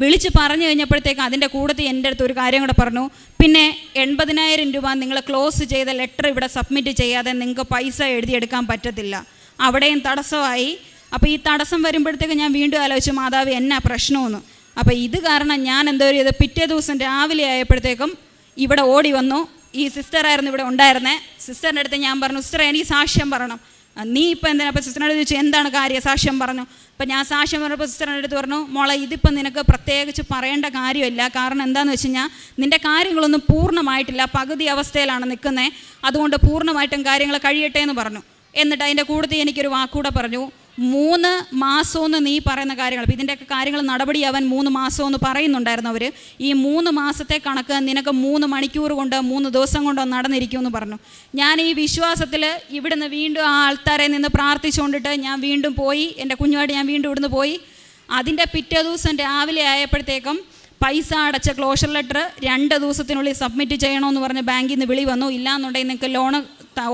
വിളിച്ച് പറഞ്ഞു കഴിഞ്ഞപ്പോഴത്തേക്ക് അതിൻ്റെ കൂട്ടത്തിൽ എൻ്റെ അടുത്ത് ഒരു കാര്യം കൂടെ പറഞ്ഞു, പിന്നെ 80,000 രൂപ നിങ്ങൾ ക്ലോസ് ചെയ്ത ലെറ്റർ ഇവിടെ സബ്മിറ്റ് ചെയ്യാതെ നിങ്ങൾക്ക് പൈസ എഴുതിയെടുക്കാൻ പറ്റത്തില്ല. അവിടെയും തടസ്സമായി. അപ്പോൾ ഈ തടസ്സം വരുമ്പോഴത്തേക്ക് ഞാൻ വീണ്ടും ആലോചിച്ചു, മാതാവ് എന്നാ പ്രശ്നമെന്ന്. അപ്പോൾ ഇത് കാരണം ഞാൻ എന്തോ ചെയ്ത് പിറ്റേ ദിവസം രാവിലെ ആയപ്പോഴത്തേക്കും ഇവിടെ ഓടി വന്നു. ഈ സിസ്റ്ററായിരുന്നു ഇവിടെ ഉണ്ടായിരുന്നത്. സിസ്റ്ററിൻ്റെ അടുത്ത് ഞാൻ പറഞ്ഞു, സിസ്റ്റർ എനിക്ക് സാക്ഷ്യം പറയണം. നീ ഇപ്പം എന്തിനാ? അപ്പോൾ സിസ്റ്ററിനോട് ചോദിച്ചു, എന്താണ് കാര്യം, സാക്ഷ്യം പറഞ്ഞു. അപ്പോൾ ഞാൻ സാക്ഷ്യം പറഞ്ഞപ്പോൾ സിസ്റ്ററിൻ്റെ അടുത്ത് പറഞ്ഞു, മോളെ ഇതിപ്പം നിനക്ക് പ്രത്യേകിച്ച് പറയേണ്ട കാര്യമില്ല. കാരണം എന്താണെന്ന് വെച്ച് കഴിഞ്ഞാൽ നിൻ്റെ കാര്യങ്ങളൊന്നും പൂർണ്ണമായിട്ടില്ല, പകുതി അവസ്ഥയിലാണ് നിൽക്കുന്നത്, അതുകൊണ്ട് പൂർണ്ണമായിട്ടും കാര്യങ്ങൾ കഴിയട്ടെ എന്ന് പറഞ്ഞു. എന്നിട്ട് അതിൻ്റെ കൂട്ടത്തിൽ എനിക്കൊരു വാക്കൂടെ പറഞ്ഞു, 3 മാസമെന്ന് നീ പറയുന്ന കാര്യങ്ങൾ, അപ്പോൾ ഇതിൻ്റെയൊക്കെ കാര്യങ്ങൾ നടപടിയാവാൻ 3 മാസമെന്ന് പറയുന്നുണ്ടായിരുന്നു അവർ. ഈ 3 മാസത്തെ കണക്ക് നിനക്ക് 3 മണിക്കൂർ കൊണ്ട് 3 ദിവസം കൊണ്ടോ നടന്നിരിക്കുമെന്ന് പറഞ്ഞു. ഞാൻ ഈ വിശ്വാസത്തിൽ ഇവിടുന്ന് വീണ്ടും ആ ആൾക്കാരെ നിന്ന് പ്രാർത്ഥിച്ചുകൊണ്ടിട്ട് ഞാൻ വീണ്ടും പോയി, എൻ്റെ കുഞ്ഞുമായിട്ട് ഞാൻ വീണ്ടും ഇവിടുന്ന് പോയി. അതിൻ്റെ പിറ്റേ ദിവസം രാവിലെ ആയപ്പോഴത്തേക്കും പൈസ അടച്ച ക്ലോഷർ ലെറ്റർ 2 ദിവസത്തിനുള്ളിൽ സബ്മിറ്റ് ചെയ്യണമെന്ന് പറഞ്ഞ് ബാങ്കിൽ നിന്ന് വിളി വന്നു. ഇല്ലാന്നുണ്ടെങ്കിൽ നിങ്ങൾക്ക് ലോണ്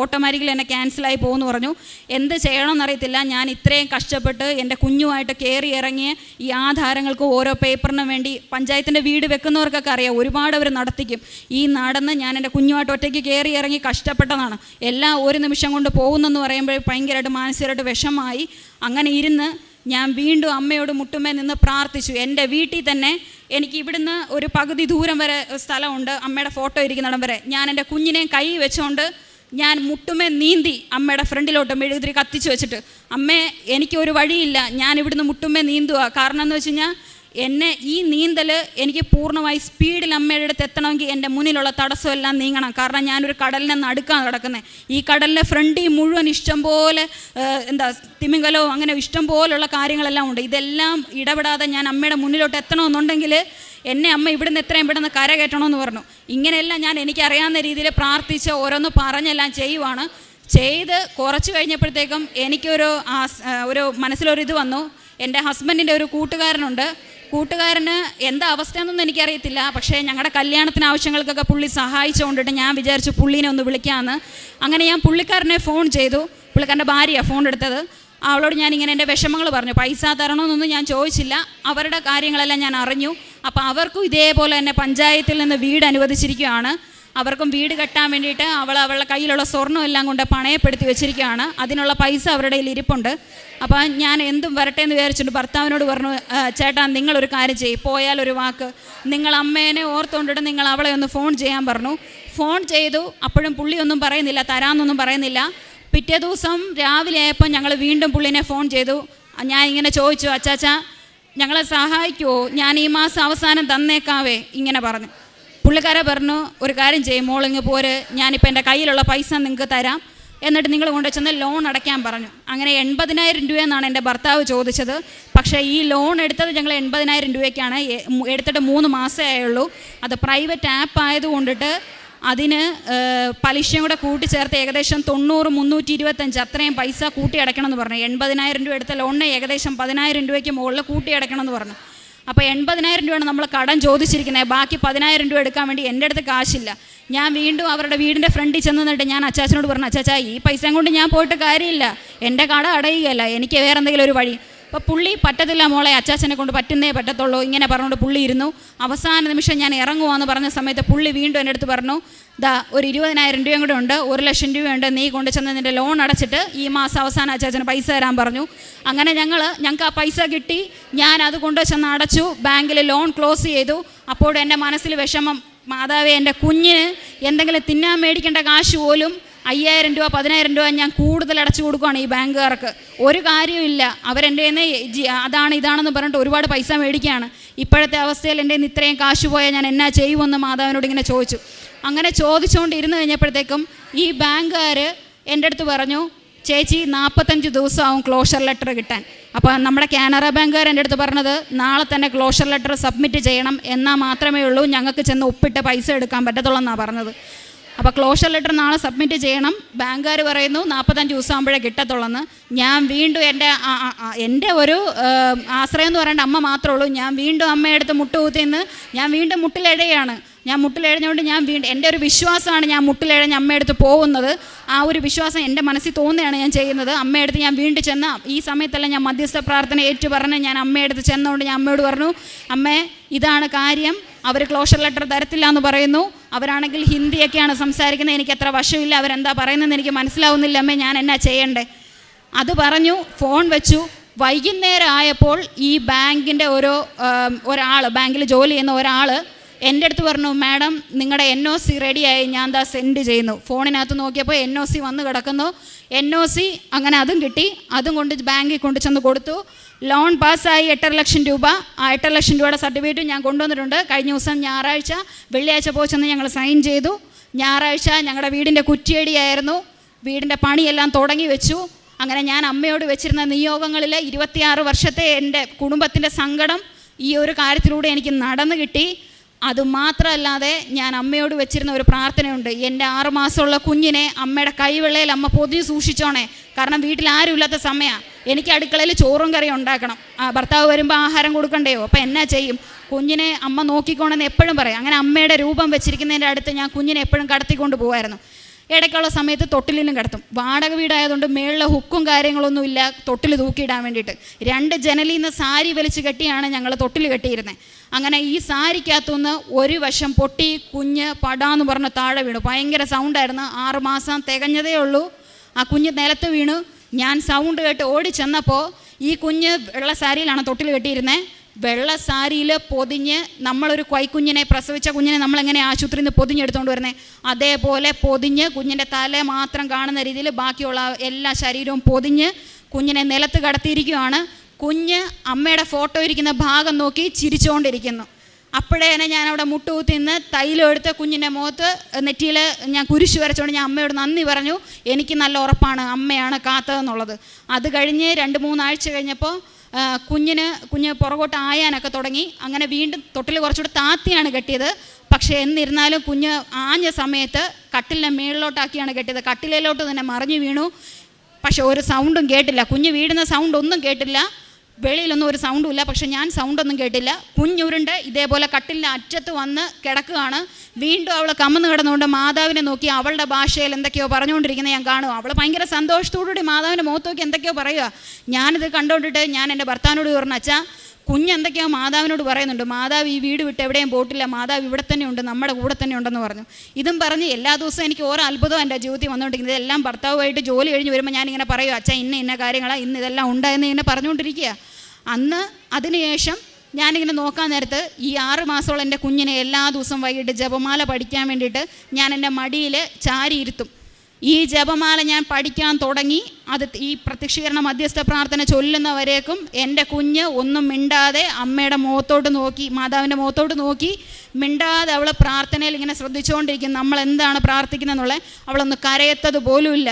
ഓട്ടോമാറ്റിക്കലി എന്നെ ക്യാൻസലായി പോകുമെന്ന് പറഞ്ഞു. എന്ത് ചെയ്യണമെന്നറിയത്തില്ല. ഞാൻ ഇത്രയും കഷ്ടപ്പെട്ട് എൻ്റെ കുഞ്ഞുമായിട്ട് കയറി ഇറങ്ങിയ ഈ ആധാരങ്ങൾക്ക് ഓരോ പേപ്പറിനും വേണ്ടി പഞ്ചായത്തിൻ്റെ വീട് വെക്കുന്നവർക്കൊക്കെ അറിയാം, ഒരുപാട് അവർ നടത്തിക്കും. ഈ നടന്ന് ഞാൻ എൻ്റെ കുഞ്ഞുമായിട്ട് ഒറ്റയ്ക്ക് കയറി ഇറങ്ങി കഷ്ടപ്പെട്ടതാണ്. എല്ലാം ഒരു നിമിഷം കൊണ്ട് പോകുന്നെന്ന് പറയുമ്പോൾ ഭയങ്കരമായിട്ട് മാനസികമായിട്ട് വിഷമായി. അങ്ങനെ ഇരുന്ന് ഞാൻ വീണ്ടും അമ്മയോട് മുട്ടുമേ നിന്ന് പ്രാർത്ഥിച്ചു. എൻ്റെ വീട്ടിൽ തന്നെ എനിക്ക് ഇവിടുന്ന് ഒരു പകുതി ദൂരം വരെ സ്ഥലമുണ്ട്, അമ്മയുടെ ഫോട്ടോ ഇരിക്കുന്നിടം വരെ. ഞാൻ എൻ്റെ കുഞ്ഞിനെ കൈ വെച്ചുകൊണ്ട് ഞാൻ മുട്ടുമേ നീന്തി അമ്മയുടെ ഫ്രണ്ടിലോട്ട് മെഴുകുതിരി കത്തിച്ച് വെച്ചിട്ട്, അമ്മേ എനിക്കൊരു വഴിയില്ല, ഞാൻ ഇവിടുന്ന് മുട്ടുമേ നീന്തുക. കാരണം എന്ന് വെച്ച് കഴിഞ്ഞാൽ എന്നെ ഈ നീന്തൽ എനിക്ക് പൂർണ്ണമായി സ്പീഡിൽ അമ്മയുടെ അടുത്ത് എത്തണമെങ്കിൽ എൻ്റെ മുന്നിലുള്ള തടസ്സമെല്ലാം നീങ്ങണം. കാരണം ഞാനൊരു കടലിനെ നടുക്കാണ് കിടക്കുന്നത്. ഈ കടലിൻ്റെ ഫ്രണ്ടിൽ മുഴുവൻ ഇഷ്ടംപോലെ തിമിംഗലവും അങ്ങനെ ഇഷ്ടംപോലുള്ള കാര്യങ്ങളെല്ലാം ഉണ്ട്. ഇതെല്ലാം ഇടപെടാതെ ഞാൻ അമ്മയുടെ മുന്നിലോട്ട് എത്തണമെന്നുണ്ടെങ്കിൽ എന്നെ അമ്മ ഇവിടുന്ന് എത്രയും പെട്ടെന്ന് കര കയറ്റണമെന്ന് പറഞ്ഞു. ഇങ്ങനെയെല്ലാം ഞാൻ എനിക്കറിയാവുന്ന രീതിയിൽ പ്രാർത്ഥിച്ച് ഓരോന്ന് പറഞ്ഞെല്ലാം ചെയ്യുവാണ്. ചെയ്ത് കുറച്ച് കഴിഞ്ഞപ്പോഴത്തേക്കും എനിക്കൊരു മനസ്സിലൊരിത് വന്നു. എൻ്റെ ഹസ്ബൻഡിൻ്റെ ഒരു കൂട്ടുകാരനുണ്ട്. കൂട്ടുകാരന് എന്താ അവസ്ഥയെന്നൊന്നും എനിക്കറിയത്തില്ല. പക്ഷേ ഞങ്ങളുടെ കല്യാണത്തിന് ആവശ്യങ്ങൾക്കൊക്കെ പുള്ളി സഹായിച്ചുകൊണ്ടിട്ട് ഞാൻ വിചാരിച്ചു പുള്ളീനെ ഒന്ന് വിളിക്കാമെന്ന്. അങ്ങനെ ഞാൻ പുള്ളിക്കാരനെ ഫോൺ ചെയ്തു. പുള്ളിക്കാരൻ്റെ ഭാര്യയാണ് ഫോൺ എടുത്തത്. അവളോട് ഞാനിങ്ങനെ എൻ്റെ വിഷമങ്ങൾ പറഞ്ഞു. പൈസ തരണമെന്നൊന്നും ഞാൻ ചോദിച്ചില്ല. അവരുടെ കാര്യങ്ങളെല്ലാം ഞാൻ അറിഞ്ഞു. അപ്പോൾ അവർക്കും ഇതേപോലെ തന്നെ പഞ്ചായത്തിൽ നിന്ന് വീട് അനുവദിച്ചിരിക്കുകയാണ്. അവർക്കും വീട് കെട്ടാൻ വേണ്ടിയിട്ട് അവളുടെ കയ്യിലുള്ള സ്വർണ്ണം എല്ലാം കൊണ്ട് പണയപ്പെടുത്തി വെച്ചിരിക്കുകയാണ്. അതിനുള്ള പൈസ അവരുടെ കയ്യിൽ ഇരിപ്പുണ്ട്. അപ്പോൾ ഞാൻ എന്തും വരട്ടെ എന്ന് വിചാരിച്ചിട്ട് ഭർത്താവിനോട് പറഞ്ഞു, ചേട്ടാ നിങ്ങളൊരു കാര്യം ചെയ്യും, പോയാലൊരു വാക്ക്, നിങ്ങൾ അമ്മേനെ ഓർത്തുകൊണ്ടിട്ട് നിങ്ങൾ അവളെ ഒന്ന് ഫോൺ ചെയ്യാൻ പറഞ്ഞു. ഫോൺ ചെയ്തു. അപ്പോഴും പുള്ളി ഒന്നും പറയുന്നില്ല, തരാമെന്നൊന്നും പറയുന്നില്ല. പിറ്റേ ദിവസം രാവിലെ ആയപ്പോൾ ഞങ്ങൾ വീണ്ടും പുള്ളിനെ ഫോൺ ചെയ്തു. ഞാൻ ഇങ്ങനെ ചോദിച്ചു, അച്ചാച്ചാ ഞങ്ങളെ സഹായിക്കുമോ, ഞാൻ ഈ മാസം അവസാനം തന്നേക്കാവേ ഇങ്ങനെ പറഞ്ഞു. പുള്ളിക്കാരെ പറഞ്ഞു, ഒരു കാര്യം ചെയ്യും മോളിങ്ങ് പോര്, ഞാനിപ്പോൾ എൻ്റെ കയ്യിലുള്ള പൈസ നിങ്ങൾക്ക് തരാം, എന്നിട്ട് നിങ്ങൾ കൊണ്ടു ചെന്ന് ലോൺ അടയ്ക്കാൻ പറഞ്ഞു. അങ്ങനെ 80,000 രൂപയെന്നാണ് എൻ്റെ ഭർത്താവ് ചോദിച്ചത്. പക്ഷേ ഈ ലോൺ എടുത്തത് ഞങ്ങൾ 80,000 രൂപയ്ക്കാണ്. എടുത്തിട്ട് 3 മാസമേ ആയുള്ളൂ. അത് പ്രൈവറ്റ് ആപ്പ് ആയതുകൊണ്ടിട്ട് അതിന് പലിശയും കൂടെ കൂട്ടിച്ചേർത്ത് ഏകദേശം 90, 325 അത്രയും പൈസ കൂട്ടി അടയ്ക്കണമെന്ന് പറഞ്ഞു. 80,000 രൂപ എടുത്ത ലോണിന് ഏകദേശം 10,000 രൂപയ്ക്ക് മുകളിൽ കൂട്ടി അടയ്ക്കണമെന്ന് പറഞ്ഞു. അപ്പോൾ 80,000 രൂപയാണ് നമ്മൾ കടം ചോദിച്ചിരിക്കുന്നത്. ബാക്കി 10,000 രൂപ എടുക്കാൻ വേണ്ടി എൻ്റെ അടുത്ത് കാശില്ല. ഞാൻ വീണ്ടും അവരുടെ വീടിൻ്റെ ഫ്രണ്ടിൽ ചെന്നിട്ട് ഞാൻ അച്ചാച്ചനോട് പറഞ്ഞു, അച്ചാച്ചാ ഈ പൈസയും കൊണ്ട് ഞാൻ പോയിട്ട് കാര്യമില്ല, എൻ്റെ കട അടയുകയല്ല, എനിക്ക് വേറെ എന്തെങ്കിലും ഒരു വഴി. അപ്പോൾ പുള്ളി പറ്റത്തില്ല മോളെ, അച്ചാച്ചനെ കൊണ്ട് പറ്റുന്നേ പറ്റത്തുള്ളൂ ഇങ്ങനെ പറഞ്ഞുകൊണ്ട് പുള്ളി ഇരുന്നു. അവസാന നിമിഷം ഞാൻ ഇറങ്ങുവാന്ന് പറഞ്ഞ സമയത്ത് പുള്ളി വീണ്ടും എൻ്റെ അടുത്ത് പറഞ്ഞു, ദാ ഒരു 20,000 രൂപയും കൂടെ ഉണ്ട്, 1,00,000 രൂപയുണ്ട്, നീ കൊണ്ട് ചെന്ന് നിൻ്റെ ലോൺ അടച്ചിട്ട് ഈ മാസം അവസാനം അച്ചാച്ചന് പൈസ തരാൻ പറഞ്ഞു. അങ്ങനെ ഞങ്ങൾക്ക് ആ പൈസ കിട്ടി. ഞാൻ അത് കൊണ്ട് ചെന്ന് അടച്ചു, ബാങ്കിൽ ലോൺ ക്ലോസ് ചെയ്തു. അപ്പോൾ എൻ്റെ മനസ്സിൽ വിഷമം, മാതാവേ എൻ്റെ കുഞ്ഞിന് എന്തെങ്കിലും തിന്നാൻ മേടിക്കേണ്ട കാശ് പോലും 5,000 രൂപ 10,000 രൂപ ഞാൻ കൂടുതൽ അടച്ചു കൊടുക്കുകയാണ് ഈ ബാങ്കുകാർക്ക്. ഒരു കാര്യമില്ല, അവരെൻ്റെ അതാണ് ഇതാണെന്ന് പറഞ്ഞിട്ട് ഒരുപാട് പൈസ മേടിക്കുകയാണ്. ഇപ്പോഴത്തെ അവസ്ഥയിൽ എൻ്റെ ഇത്രയും കാശ് പോയാൽ ഞാൻ എന്നാ ചെയ്യുമെന്ന് മാതാവിനോട് ഇങ്ങനെ ചോദിച്ചു. അങ്ങനെ ചോദിച്ചുകൊണ്ടിരുന്ന് കഴിഞ്ഞപ്പോഴത്തേക്കും ഈ ബാങ്കുകാർ എൻ്റെ അടുത്ത് പറഞ്ഞു, ചേച്ചി 45 ദിവസമാവും ക്ലോഷർ ലെറ്റർ കിട്ടാൻ. അപ്പോൾ നമ്മുടെ കാനറ ബാങ്കുകാർ എൻ്റെ അടുത്ത് പറഞ്ഞത് നാളെ തന്നെ ക്ലോഷർ ലെറ്റർ സബ്മിറ്റ് ചെയ്യണം, എന്നാൽ മാത്രമേ ഉള്ളൂ ഞങ്ങൾക്ക് ചെന്ന് ഒപ്പിട്ട് പൈസ എടുക്കാൻ പറ്റത്തുള്ളൂ എന്നാണ് പറഞ്ഞത്. അപ്പോൾ ക്ലോഷർ ലെറ്റർ നാളെ സബ്മിറ്റ് ചെയ്യണം. ബാങ്കുകാർ പറയുന്നു 45 ദിവസം ആകുമ്പോഴേ കിട്ടത്തുള്ളെന്ന്. ഞാൻ വീണ്ടും എൻ്റെ ഒരു ആശ്രയം എന്ന് പറയേണ്ട അമ്മ മാത്രമേ ഉള്ളൂ. ഞാൻ വീണ്ടും അമ്മയെടുത്ത് മുട്ടുകുത്തിന്ന് ഞാൻ വീണ്ടും മുട്ടിലെഴയാണ്. ഞാൻ മുട്ടിലെഴഞ്ഞുകൊണ്ട് ഞാൻ വീണ്ടും എൻ്റെ ഒരു വിശ്വാസമാണ് ഞാൻ മുട്ടിലെഴഞ്ഞ് അമ്മയെടുത്ത് പോകുന്നത്. ആ ഒരു വിശ്വാസം എൻ്റെ മനസ്സിൽ തോന്നുകയാണ് ഞാൻ ചെയ്യുന്നത്. അമ്മയെടുത്ത് ഞാൻ വീണ്ടും ചെന്ന് ഈ സമയത്തെല്ലാം ഞാൻ മധ്യസ്ഥ പ്രാർത്ഥന ഏറ്റു പറഞ്ഞ് ഞാൻ അമ്മയെടുത്ത് ചെന്നുകൊണ്ട് ഞാൻ അമ്മയോട് പറഞ്ഞു, അമ്മേ ഇതാണ് കാര്യം, അവർ ക്ലോഷർ ലെറ്റർ തരത്തില്ല എന്ന് പറയുന്നു. അവരാണെങ്കിൽ ഹിന്ദിയൊക്കെയാണ് സംസാരിക്കുന്നത്, എനിക്ക് അത്ര വശമില്ല, അവരെന്താ പറയുന്നതെന്ന് എനിക്ക് മനസ്സിലാവുന്നില്ല അമ്മേ, ഞാൻ എന്നാ ചെയ്യണ്ടേ? അത് പറഞ്ഞു, ഫോൺ വെച്ചു. വൈകുന്നേരം ആയപ്പോൾ ഈ ബാങ്കിൻ്റെ ഒരാൾ, ബാങ്കിൽ ജോലി ചെയ്യുന്ന ഒരാൾ എൻ്റെ അടുത്ത് പറഞ്ഞു, മാഡം നിങ്ങളുടെ NOC റെഡിയായി, ഞാൻ ദാ സെൻഡ് ചെയ്യുന്നു. ഫോണിനകത്ത് നോക്കിയപ്പോൾ NOC വന്ന് കിടക്കുന്നു. NOC അങ്ങനെ അതും കിട്ടി. അതും കൊണ്ട് ബാങ്കിൽ കൊണ്ട് ചെന്ന് കൊടുത്തു. ലോൺ പാസ്സായി 8,00,000 രൂപ. ആ 8,00,000 രൂപയുടെ സർട്ടിഫിക്കറ്റ് ഞാൻ കൊണ്ടുവന്നിട്ടുണ്ട്. കഴിഞ്ഞ ദിവസം ഞായറാഴ്ച, വെള്ളിയാഴ്ച പോയി ചെന്ന് ഞങ്ങൾ സൈൻ ചെയ്തു. ഞായറാഴ്ച ഞങ്ങളുടെ വീടിൻ്റെ കുറ്റിയടിയായിരുന്നു. വീടിൻ്റെ പണിയെല്ലാം തുടങ്ങി വെച്ചു. അങ്ങനെ ഞാൻ അമ്മയോട് വെച്ചിരുന്ന നിയോഗങ്ങളിൽ 26 വർഷത്തെ എൻ്റെ കുടുംബത്തിൻ്റെ സങ്കടം ഈ ഒരു കാര്യത്തിലൂടെ എനിക്ക് നടന്നു കിട്ടി. അതുമാത്രമല്ലാതെ ഞാൻ അമ്മയോട് വെച്ചിരുന്ന ഒരു പ്രാർത്ഥനയുണ്ട്, എൻ്റെ 6 മാസമുള്ള കുഞ്ഞിനെ അമ്മയുടെ കൈവെള്ളയിൽ അമ്മ പൊതിഞ്ഞ് സൂക്ഷിച്ചോണേ. കാരണം വീട്ടിൽ ആരും ഇല്ലാത്ത സമയമാണ്, എനിക്ക് അടുക്കളയിൽ ചോറും കറിയും ഉണ്ടാക്കണം, ഭർത്താവ് വരുമ്പോൾ ആഹാരം കൊടുക്കണ്ടയോ, അപ്പോൾ എന്നാ ചെയ്യും? കുഞ്ഞിനെ അമ്മ നോക്കിക്കോണെന്ന് എപ്പോഴും പറയും. അങ്ങനെ അമ്മയുടെ രൂപം വെച്ചിരിക്കുന്നതിൻ്റെ അടുത്ത് ഞാൻ കുഞ്ഞിനെ എപ്പോഴും കടത്തിക്കൊണ്ട് പോകുമായിരുന്നു. ഇടയ്ക്കുള്ള സമയത്ത് തൊട്ടിലിലും കിടത്തും. വാടക വീടായതുകൊണ്ട് മേളിലെ ഹുക്കും കാര്യങ്ങളൊന്നും ഇല്ല തൊട്ടിൽ തൂക്കിയിടാൻ വേണ്ടിയിട്ട്. 2 ജനലിൽ നിന്ന് സാരി വലിച്ച് കെട്ടിയാണ് ഞങ്ങൾ തൊട്ടിൽ കെട്ടിയിരുന്നത്. അങ്ങനെ ഈ സാരിക്കകത്തുനിന്ന് ഒരു വശം പൊട്ടി കുഞ്ഞ് പടാന്ന് പറഞ്ഞ് താഴെ വീണു. ഭയങ്കര സൗണ്ടായിരുന്നു. 6 മാസം തികഞ്ഞതേ ഉള്ളൂ. ആ കുഞ്ഞ് നിലത്ത് വീണു. ഞാൻ സൗണ്ട് കേട്ട് ഓടി ചെന്നപ്പോൾ ഈ കുഞ്ഞ് വെള്ള സാരിയിലാണ് തൊട്ടിൽ കെട്ടിയിരുന്നത്. വെള്ള സാരിയിൽ പൊതിഞ്ഞ്, നമ്മളൊരു കൈക്കുഞ്ഞിനെ, പ്രസവിച്ച കുഞ്ഞിനെ നമ്മളെങ്ങനെ ആശുപത്രിയിൽ നിന്ന് പൊതിഞ്ഞെടുത്തുകൊണ്ട് വരുന്നത്, അതേപോലെ പൊതിഞ്ഞ് കുഞ്ഞിൻ്റെ തല മാത്രം കാണുന്ന രീതിയിൽ ബാക്കിയുള്ള എല്ലാ ശരീരവും പൊതിഞ്ഞ് കുഞ്ഞിനെ നിലത്ത് കടത്തിയിരിക്കുകയാണ്. കുഞ്ഞ് അമ്മയുടെ ഫോട്ടോ ഇരിക്കുന്ന ഭാഗം നോക്കി ചിരിച്ചുകൊണ്ടിരിക്കുന്നു. അപ്പോഴേ തന്നെ ഞാൻ അവിടെ മുട്ടുകുത്തി നിന്ന് തൈലം എടുത്ത് കുഞ്ഞിൻ്റെ മുഖത്ത് നെറ്റിയിൽ ഞാൻ കുരിശ് വരച്ചുകൊണ്ട് ഞാൻ അമ്മയോട് നന്ദി പറഞ്ഞു. എനിക്ക് നല്ല ഉറപ്പാണ് അമ്മയാണ് കാത്തതെന്നുള്ളത്. അത് കഴിഞ്ഞ് 2-3 ആഴ്ച കഴിഞ്ഞപ്പോൾ കുഞ്ഞ് പുറകോട്ട് ആയാനൊക്കെ തുടങ്ങി. അങ്ങനെ വീണ്ടും തൊട്ടിൽ കുറച്ചുകൂടെ താത്തിയാണ് കെട്ടിയത്. പക്ഷേ എന്നിരുന്നാലും കുഞ്ഞ് ആഞ്ഞ സമയത്ത് കട്ടിലിനെ മേളിലോട്ടാക്കിയാണ് കെട്ടിയത്. കട്ടിലിലോട്ട് തന്നെ മറിഞ്ഞു വീണു. പക്ഷെ ഒരു സൗണ്ടും കേട്ടില്ല. കുഞ്ഞ് വീഴുന്ന സൗണ്ട് ഒന്നും കേട്ടില്ല. വെളിയിലൊന്നും ഒരു സൗണ്ടും ഇല്ല. പക്ഷെ ഞാൻ സൗണ്ടൊന്നും കേട്ടില്ല. കുഞ്ഞുരുണ്ട് ഇതേപോലെ കട്ടിലിൻ്റെ അറ്റത്ത് വന്ന് കിടക്കുകയാണ്. വീണ്ടും അവൾ കമന്ന് കിടന്നുകൊണ്ട് മാതാവിനെ നോക്കി അവളുടെ ഭാഷയിൽ എന്തൊക്കെയോ പറഞ്ഞുകൊണ്ടിരിക്കുന്നത് ഞാൻ കാണും. അവൾ ഭയങ്കര സന്തോഷത്തോടുകൂടി മാതാവിൻ്റെ മുഖത്ത് നോക്കി എന്തൊക്കെയോ പറയുക. ഞാനിത് കണ്ടുകൊണ്ടിട്ട് ഞാൻ എൻ്റെ ഭർത്താവിനോട് പറഞ്ഞു, അച്ഛാ കുഞ്ഞെന്തൊക്കെയോ മാതാവിനോട് പറയുന്നുണ്ട്, മാതാവ് ഈ വീട് വിട്ട് എവിടെയും പോയിട്ടില്ല, മാതാവ് ഇവിടെ തന്നെ ഉണ്ട്, നമ്മുടെ കൂടെ തന്നെ ഉണ്ടെന്ന് പറഞ്ഞു. ഇതും പറഞ്ഞ് എല്ലാ ദിവസവും എനിക്ക് ഓരോ അത്ഭുതം എൻ്റെ ജീവിതത്തിൽ വന്നുകൊണ്ടിരിക്കുന്നത്. ഇതെല്ലാം ഭർത്താവുമായിട്ട് ജോലി കഴിഞ്ഞ് വരുമ്പോൾ ഞാനിങ്ങനെ പറയും, അച്ഛാ ഇന്ന കാര്യങ്ങളാണ്, ഇന്ന് ഇതെല്ലാം ഉണ്ടായെന്ന് ഇങ്ങനെ പറഞ്ഞുകൊണ്ടിരിക്കുക. അന്ന് അതിനുശേഷം ഞാനിങ്ങനെ നോക്കാൻ നേരത്ത് ഈ 6 മാസത്തോളം എൻ്റെ കുഞ്ഞിനെ എല്ലാ ദിവസവും വൈകിട്ട് ജപമാല പഠിക്കാൻ വേണ്ടിയിട്ട് ഞാൻ എൻ്റെ മടിയിൽ ചാരിയിരുത്തും. ഈ ജപമാല ഞാൻ പഠിക്കാൻ തുടങ്ങി. അത് ഈ പ്രത്യക്ഷീകരണ മധ്യസ്ഥ പ്രാർത്ഥന ചൊല്ലുന്നവരേക്കും എൻ്റെ കുഞ്ഞ് ഒന്നും മിണ്ടാതെ അമ്മയുടെ മുഖത്തോട്ട് നോക്കി, മാതാവിൻ്റെ മുഖത്തോട്ട് നോക്കി മിണ്ടാതെ അവൾ പ്രാർത്ഥനയിൽ ഇങ്ങനെ ശ്രദ്ധിച്ചുകൊണ്ടിരിക്കും. നമ്മൾ എന്താണ് പ്രാർത്ഥിക്കുന്നതെന്നുള്ളത് അവളൊന്ന് കരയത്തത് പോലുമില്ല.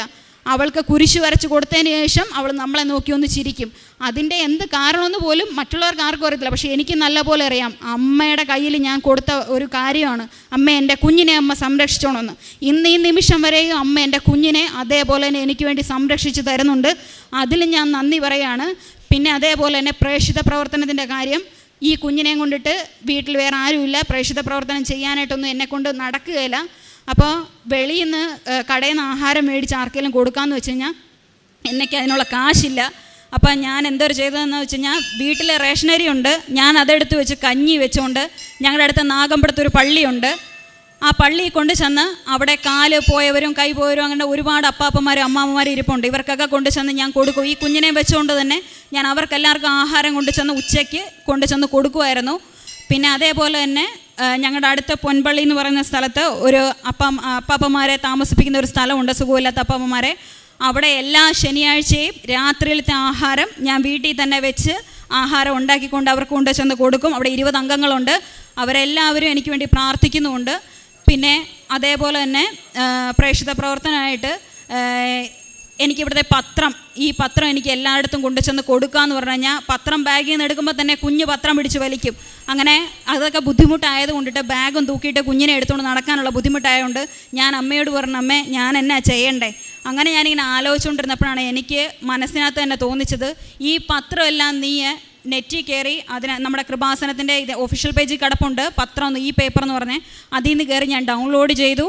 അവൾക്ക് കുരിശ് വരച്ച് കൊടുത്തതിന് ശേഷം അവൾ നമ്മളെ നോക്കി ഒന്ന് ചിരിക്കും. അതിൻ്റെ എന്ത് കാരണമെന്ന് പോലും മറ്റുള്ളവർക്ക് ആർക്കും അറിയത്തില്ല. പക്ഷേ എനിക്ക് നല്ലപോലെ അറിയാം, അമ്മയുടെ കയ്യിൽ ഞാൻ കൊടുത്ത ഒരു കാര്യമാണ്, അമ്മ എൻ്റെ കുഞ്ഞിനെ അമ്മ സംരക്ഷിച്ചോണമെന്ന്. ഇന്ന് ഈ നിമിഷം വരെയും അമ്മ എൻ്റെ കുഞ്ഞിനെ അതേപോലെ തന്നെ എനിക്ക് വേണ്ടി സംരക്ഷിച്ച് തരുന്നുണ്ട്. അതിൽ ഞാൻ നന്ദി പറയാണ്. പിന്നെ അതേപോലെ തന്നെ പ്രേക്ഷിത പ്രവർത്തനത്തിൻ്റെ കാര്യം, ഈ കുഞ്ഞിനെയും കൊണ്ടിട്ട് വീട്ടിൽ വേറെ ആരുമില്ല, പ്രേക്ഷിത പ്രവർത്തനം ചെയ്യാനായിട്ടൊന്നും എന്നെക്കൊണ്ട് നടക്കുകയില്ല. അപ്പോൾ വെളിയിൽ നിന്ന് കടയിൽ നിന്ന് ആഹാരം മേടിച്ച് ആർക്കെങ്കിലും കൊടുക്കാമെന്ന് വെച്ച് കഴിഞ്ഞാൽ എനിക്ക് അതിനുള്ള കാശില്ല. അപ്പോൾ ഞാൻ എന്തൊരു ചെയ്തതെന്ന് വെച്ച് കഴിഞ്ഞാൽ വീട്ടിലെ റേഷനറി ഉണ്ട്, ഞാൻ അതെടുത്ത് വെച്ച് കഞ്ഞി വെച്ചുകൊണ്ട് ഞങ്ങളുടെ അടുത്ത് നാഗമ്പടത്തൊരു പള്ളിയുണ്ട്, ആ പള്ളിയിൽ കൊണ്ട് ചെന്ന് അവിടെ കാല് പോയവരും കൈ പോയവരും അങ്ങനെ ഒരുപാട് അപ്പാപ്പന്മാരും അമ്മാമ്മമാരും ഇരിപ്പുണ്ട്. ഇവർക്കൊക്കെ കൊണ്ട് ചെന്ന് ഞാൻ കൊടുക്കും. ഈ കുഞ്ഞിനെ വെച്ചുകൊണ്ട് തന്നെ ഞാൻ അവർക്കെല്ലാവർക്കും ആഹാരം കൊണ്ട് ചെന്ന് ഉച്ചയ്ക്ക് കൊണ്ട് ചെന്ന് കൊടുക്കുമായിരുന്നു. പിന്നെ അതേപോലെ തന്നെ ഞങ്ങളുടെ അടുത്ത പൊൻപള്ളി എന്ന് പറയുന്ന സ്ഥലത്ത് ഒരു അപ്പാപ്പന്മാരെ താമസിപ്പിക്കുന്ന ഒരു സ്ഥലമുണ്ട്, സുഖമില്ലാത്ത അപ്പാപ്പന്മാരെ. അവിടെ എല്ലാ ശനിയാഴ്ചയും രാത്രിയിലത്തെ ആഹാരം ഞാൻ വീട്ടിൽ തന്നെ വെച്ച് ആഹാരം ഉണ്ടാക്കിക്കൊണ്ട് അവർക്ക് കൊണ്ട് ചെന്ന് കൊടുക്കും. അവിടെ 20 അംഗങ്ങളുണ്ട്. അവരെല്ലാവരും എനിക്ക് വേണ്ടി പ്രാർത്ഥിക്കുന്നുമുണ്ട്. പിന്നെ അതേപോലെ തന്നെ പ്രേക്ഷിത പ്രവർത്തനമായിട്ട് എനിക്കിവിടുത്തെ പത്രം, ഈ പത്രം എനിക്ക് എല്ലായിടത്തും കൊണ്ടുചെന്ന് കൊടുക്കാമെന്ന് പറഞ്ഞു കഴിഞ്ഞാൽ പത്രം ബാഗിൽ നിന്ന് എടുക്കുമ്പോൾ തന്നെ കുഞ്ഞ് പത്രം പിടിച്ച് വലിക്കും. അങ്ങനെ അതൊക്കെ ബുദ്ധിമുട്ടായത് കൊണ്ടിട്ട് ബാഗും തൂക്കിയിട്ട് കുഞ്ഞിനെ എടുത്തുകൊണ്ട് നടക്കാനുള്ള ബുദ്ധിമുട്ടായതുകൊണ്ട് ഞാൻ അമ്മയോട് പറഞ്ഞു, അമ്മേ ഞാൻ എന്നാ ചെയ്യണ്ടേ? അങ്ങനെ ഞാനിങ്ങനെ ആലോചിച്ചുകൊണ്ടിരുന്നപ്പോഴാണ് എനിക്ക് മനസ്സിനകത്ത് തന്നെ തോന്നിച്ചത്, ഈ പത്രമെല്ലാം നീ നെറ്റിൽ കയറി അതിന് നമ്മുടെ കൃപാസനത്തിൻ്റെ ഇത് ഒഫീഷ്യൽ പേജിൽ കിടപ്പുണ്ട്, പത്രം ഈ പേപ്പർ എന്ന് പറഞ്ഞ് അതിൽ നിന്ന് കയറി ഞാൻ ഡൗൺലോഡ് ചെയ്തു.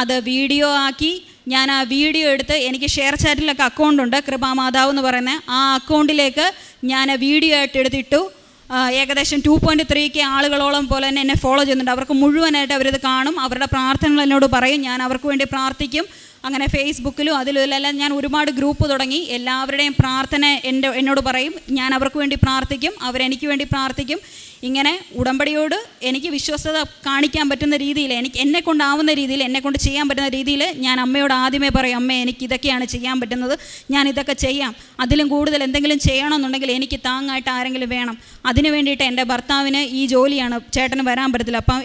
അത് വീഡിയോ ആക്കി ഞാൻ ആ വീഡിയോ എടുത്ത്, എനിക്ക് ഷെയർ ചാറ്റിലൊക്കെ അക്കൗണ്ടുണ്ട്, കൃപാമാതാവ് എന്ന് പറയുന്നത്, ആ അക്കൗണ്ടിലേക്ക് ഞാൻ വീഡിയോ ആയിട്ട് എടുത്തിട്ടു. ഏകദേശം 2.3K ആളുകളോളം പോലെ തന്നെ എന്നെ ഫോളോ ചെയ്യുന്നുണ്ട്. അവർക്ക് മുഴുവനായിട്ട് അവരിത് കാണും, അവരുടെ പ്രാർത്ഥനകൾ എന്നോട് പറയും, ഞാൻ അവർക്ക് വേണ്ടി പ്രാർത്ഥിക്കും. അങ്ങനെ ഫേസ്ബുക്കിലും അതിലെല്ലാം ഞാൻ ഒരുപാട് ഗ്രൂപ്പ് തുടങ്ങി. എല്ലാവരുടെയും പ്രാർത്ഥന എന്നോട് പറയും, ഞാൻ അവർക്ക് വേണ്ടി പ്രാർത്ഥിക്കും, അവരെനിക്ക് വേണ്ടി പ്രാർത്ഥിക്കും. ഇങ്ങനെ ഉടമ്പടിയോട് എനിക്ക് വിശ്വസ്തത കാണിക്കാൻ പറ്റുന്ന രീതിയിൽ, എന്നെക്കൊണ്ടാവുന്ന രീതിയിൽ, എന്നെക്കൊണ്ട് ചെയ്യാൻ പറ്റുന്ന രീതിയിൽ ഞാൻ അമ്മയോട് ആദ്യമേ പറയും, അമ്മേ എനിക്ക് ഇതൊക്കെയാണ് ചെയ്യാൻ പറ്റുന്നത്, ഞാൻ ഇതൊക്കെ ചെയ്യാം, അതിലും കൂടുതൽ എന്തെങ്കിലും ചെയ്യണമെന്നുണ്ടെങ്കിൽ എനിക്ക് താങ്ങായിട്ട് ആരെങ്കിലും വേണം. അതിന് വേണ്ടിയിട്ട് എൻ്റെ ഭർത്താവിന് ഈ ജോലിയാണ്, ചേട്ടന് വരാൻ പറ്റത്തില്ല. അപ്പം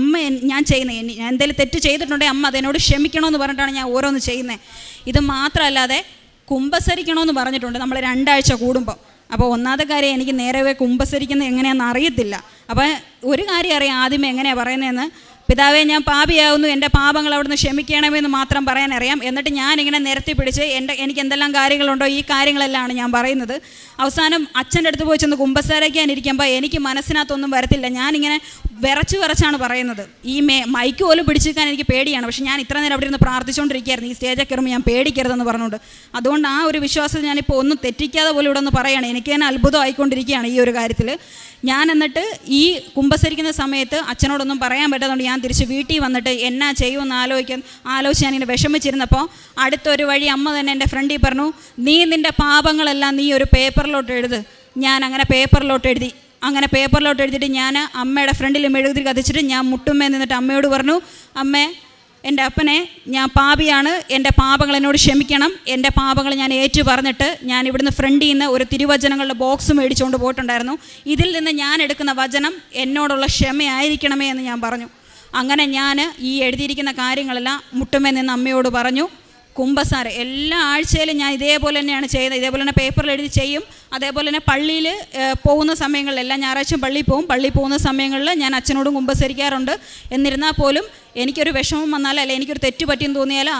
അമ്മ ഞാൻ ചെയ്യുന്നത്, ഞാൻ എന്തെങ്കിലും തെറ്റ് ചെയ്തിട്ടുണ്ടെങ്കിൽ അമ്മ അതെന്നോട് ക്ഷമിക്കണമെന്ന് പറഞ്ഞിട്ടാണ് ഞാൻ ഓരോന്ന് ചെയ്യുന്നത്. ഇത് മാത്രമല്ലാതെ കുമ്പസരിക്കണമെന്ന് പറഞ്ഞിട്ടുണ്ട് നമ്മൾ 2 ആഴ്ച കൂടുമ്പോൾ. അപ്പോൾ ഒന്നാമത്തെ കാര്യം, എനിക്ക് നേരവേ കുമ്പസരിക്കുന്നത് എങ്ങനെയാണെന്ന് അറിയത്തില്ല. അപ്പോൾ ഒരു കാര്യം അറിയാം ആദ്യമേ എങ്ങനെയാണ് പറയുന്നതെന്ന്, പിതാവേ ഞാൻ പാപിയാവുന്നു, എൻ്റെ പാപങ്ങൾ അവിടുന്ന് ക്ഷമിക്കണമെന്ന് മാത്രം പറയാനറിയാം. എന്നിട്ട് ഞാനിങ്ങനെ നിരത്തി പിടിച്ച് എനിക്ക് എന്തെല്ലാം കാര്യങ്ങളുണ്ടോ ഈ കാര്യങ്ങളെല്ലാം ഞാൻ പറയുന്നത്. അവസാനം അച്ഛൻ്റെ അടുത്ത് പോയി ചെന്ന് കുമ്പസാരിക്കാനിരിക്കുമ്പോൾ എനിക്ക് മനസ്സിനകത്തൊന്നും വരത്തില്ല, ഞാനിങ്ങനെ വിറച്ചാണ് പറയുന്നത്. ഈ മൈക്ക് പോലും പിടിച്ചിരിക്കാൻ എനിക്ക് പേടിയാണ്. പക്ഷേ ഞാൻ ഇത്ര നേരം അവിടെ ഇരുന്ന് പ്രാർത്ഥിച്ചുകൊണ്ടിരിക്കുകയായിരുന്നു, ഈ സ്റ്റേജൊക്കെ കയറുമ്പോൾ ഞാൻ പേടിക്കരുതെന്ന് പറഞ്ഞുകൊണ്ട്. അതുകൊണ്ട് ആ ഒരു വിശ്വാസത്തിൽ ഞാനിപ്പോൾ ഒന്നും തെറ്റിക്കാതെ പോലും ഇവിടെ ഒന്ന് പറയുകയാണ്. എനിക്ക് തന്നെ അത്ഭുതം ആയിക്കൊണ്ടിരിക്കുകയാണ് ഈ ഒരു കാര്യത്തിൽ. ഞാൻ എന്നിട്ട് ഈ കുമ്പസരിക്കുന്ന സമയത്ത് അച്ഛനോടൊന്നും പറയാൻ പറ്റാത്തതുകൊണ്ട് ഞാൻ തിരിച്ച് വീട്ടിൽ വന്നിട്ട് എന്നാ ചെയ്യുമെന്ന് ആലോചിച്ച് ഞാനിങ്ങനെ വിഷമിച്ചിരുന്നപ്പോൾ അടുത്തൊരു വഴി അമ്മ തന്നെ എൻ്റെ ഫ്രണ്ടിൽ പറഞ്ഞു, നീ നിൻ്റെ പാപങ്ങളെല്ലാം നീ ഒരു പേപ്പറിലോട്ട് എഴുത്. ഞാൻ അങ്ങനെ പേപ്പറിലോട്ട് എഴുതി. അങ്ങനെ പേപ്പറിലോട്ട് എഴുതിയിട്ട് ഞാൻ അമ്മയുടെ ഫ്രണ്ടിൽ മെഴുകുതിരി കത്തിച്ചിട്ട് ഞാൻ മുട്ടുമ്മേ നിന്നിട്ട് അമ്മയോട് പറഞ്ഞു, അമ്മേ എൻ്റെ അപ്പനെ ഞാൻ പാപിയാണ്, എൻ്റെ പാപങ്ങൾ എന്നോട് ക്ഷമിക്കണം, എൻ്റെ പാപങ്ങൾ ഞാൻ ഏറ്റു പറഞ്ഞിട്ട് ഞാൻ ഇവിടുന്ന് ഫ്രണ്ടിൽ നിന്ന് ഒരു തിരുവചനങ്ങളുടെ ബോക്സ് മേടിച്ചുകൊണ്ട് പോയിട്ടുണ്ടായിരുന്നു. ഇതിൽ നിന്ന് ഞാൻ എടുക്കുന്ന വചനം എന്നോടുള്ള ക്ഷമയായിരിക്കണമേ എന്ന് ഞാൻ പറഞ്ഞു. അങ്ങനെ ഞാൻ ഈ എഴുതിയിരിക്കുന്ന കാര്യങ്ങളെല്ലാം മുട്ടുമേ നിന്ന് അമ്മയോട് പറഞ്ഞു. കുമ്പസാരം എല്ലാ ആഴ്ചയിലും ഞാൻ ഇതേപോലെ തന്നെയാണ് ചെയ്യുന്നത്. ഇതേപോലെ തന്നെ പേപ്പറിൽ എഴുതി ചെയ്യും. അതേപോലെ തന്നെ പള്ളിയിൽ പോകുന്ന സമയങ്ങളിൽ എല്ലാ ഞായറാഴ്ചയും പള്ളിയിൽ പോകും. പള്ളിയിൽ പോകുന്ന സമയങ്ങളിൽ ഞാൻ അച്ഛനോടും കുമ്പസരിക്കാറുണ്ട്. എന്നിരുന്നാൽ പോലും എനിക്കൊരു വിഷമം വന്നാൽ, അല്ലെങ്കിൽ എനിക്കൊരു തെറ്റ് പറ്റിയെന്ന് തോന്നിയാൽ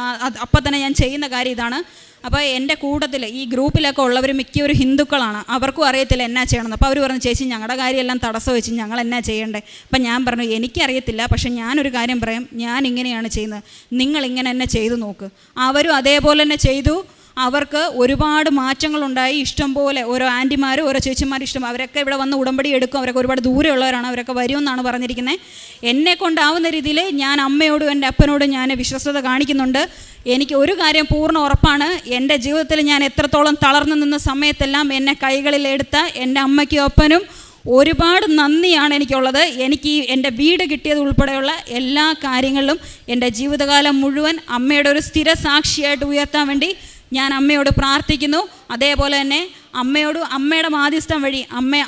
അപ്പം തന്നെ ഞാൻ ചെയ്യുന്ന കാര്യം ഇതാണ്. അപ്പോൾ എൻ്റെ കൂട്ടത്തിൽ ഈ ഗ്രൂപ്പിലൊക്കെ ഉള്ളവർ മിക്കവരും ഹിന്ദുക്കളാണ്. അവർക്കും അറിയത്തില്ല എന്നാ ചെയ്യണമെന്ന്. അപ്പോൾ അവർ പറഞ്ഞു, ചേച്ചി ഞങ്ങളുടെ കാര്യമെല്ലാം തടസ്സം വെച്ച് ഞങ്ങൾ എന്നാ ചെയ്യണ്ടേ? അപ്പം ഞാൻ പറഞ്ഞു, എനിക്കറിയത്തില്ല, പക്ഷേ ഞാനൊരു കാര്യം പറയാം, ഞാൻ ഇങ്ങനെയാണ് ചെയ്യുന്നത്, നിങ്ങളിങ്ങനെ തന്നെ ചെയ്തു നോക്ക്. അവരും അതേപോലെ തന്നെ ചെയ്തു. അവർക്ക് ഒരുപാട് മാറ്റങ്ങളുണ്ടായി. ഇഷ്ടംപോലെ ഓരോ ആൻറ്റിമാരും ഓരോ ചേച്ചിമാരും അവരൊക്കെ ഇവിടെ വന്ന് ഉടമ്പടി എടുക്കും. അവരൊക്കെ ഒരുപാട് ദൂരെയുള്ളവരാണ്. അവരൊക്കെ വരുമെന്നാണ് പറഞ്ഞിരിക്കുന്നത്. എന്നെ കൊണ്ടാവുന്ന രീതിയിൽ ഞാൻ അമ്മയോടും എൻ്റെ അപ്പനോടും ഞാൻ വിശ്വസ്തത കാണിക്കുന്നുണ്ട്. എനിക്ക് ഒരു കാര്യം പൂർണ്ണ ഉറപ്പാണ്, എൻ്റെ ജീവിതത്തിൽ ഞാൻ എത്രത്തോളം തളർന്നു നിന്ന സമയത്തെല്ലാം എന്നെ കൈകളിലെടുത്ത എൻ്റെ അമ്മയ്ക്കും അപ്പനും ഒരുപാട് നന്ദിയാണ് എനിക്കുള്ളത്. എനിക്ക് എൻ്റെ വീട് കിട്ടിയത് ഉൾപ്പെടെയുള്ള എല്ലാ കാര്യങ്ങളിലും എൻ്റെ ജീവിതകാലം മുഴുവൻ അമ്മയുടെ ഒരു സ്ഥിര സാക്ഷിയായിട്ട് ഉയർത്താൻ വേണ്ടി ഞാൻ അമ്മയോട് പ്രാർത്ഥിക്കുന്നു. അതേപോലെ തന്നെ അമ്മയുടെ മാധ്യസ്ഥം വഴി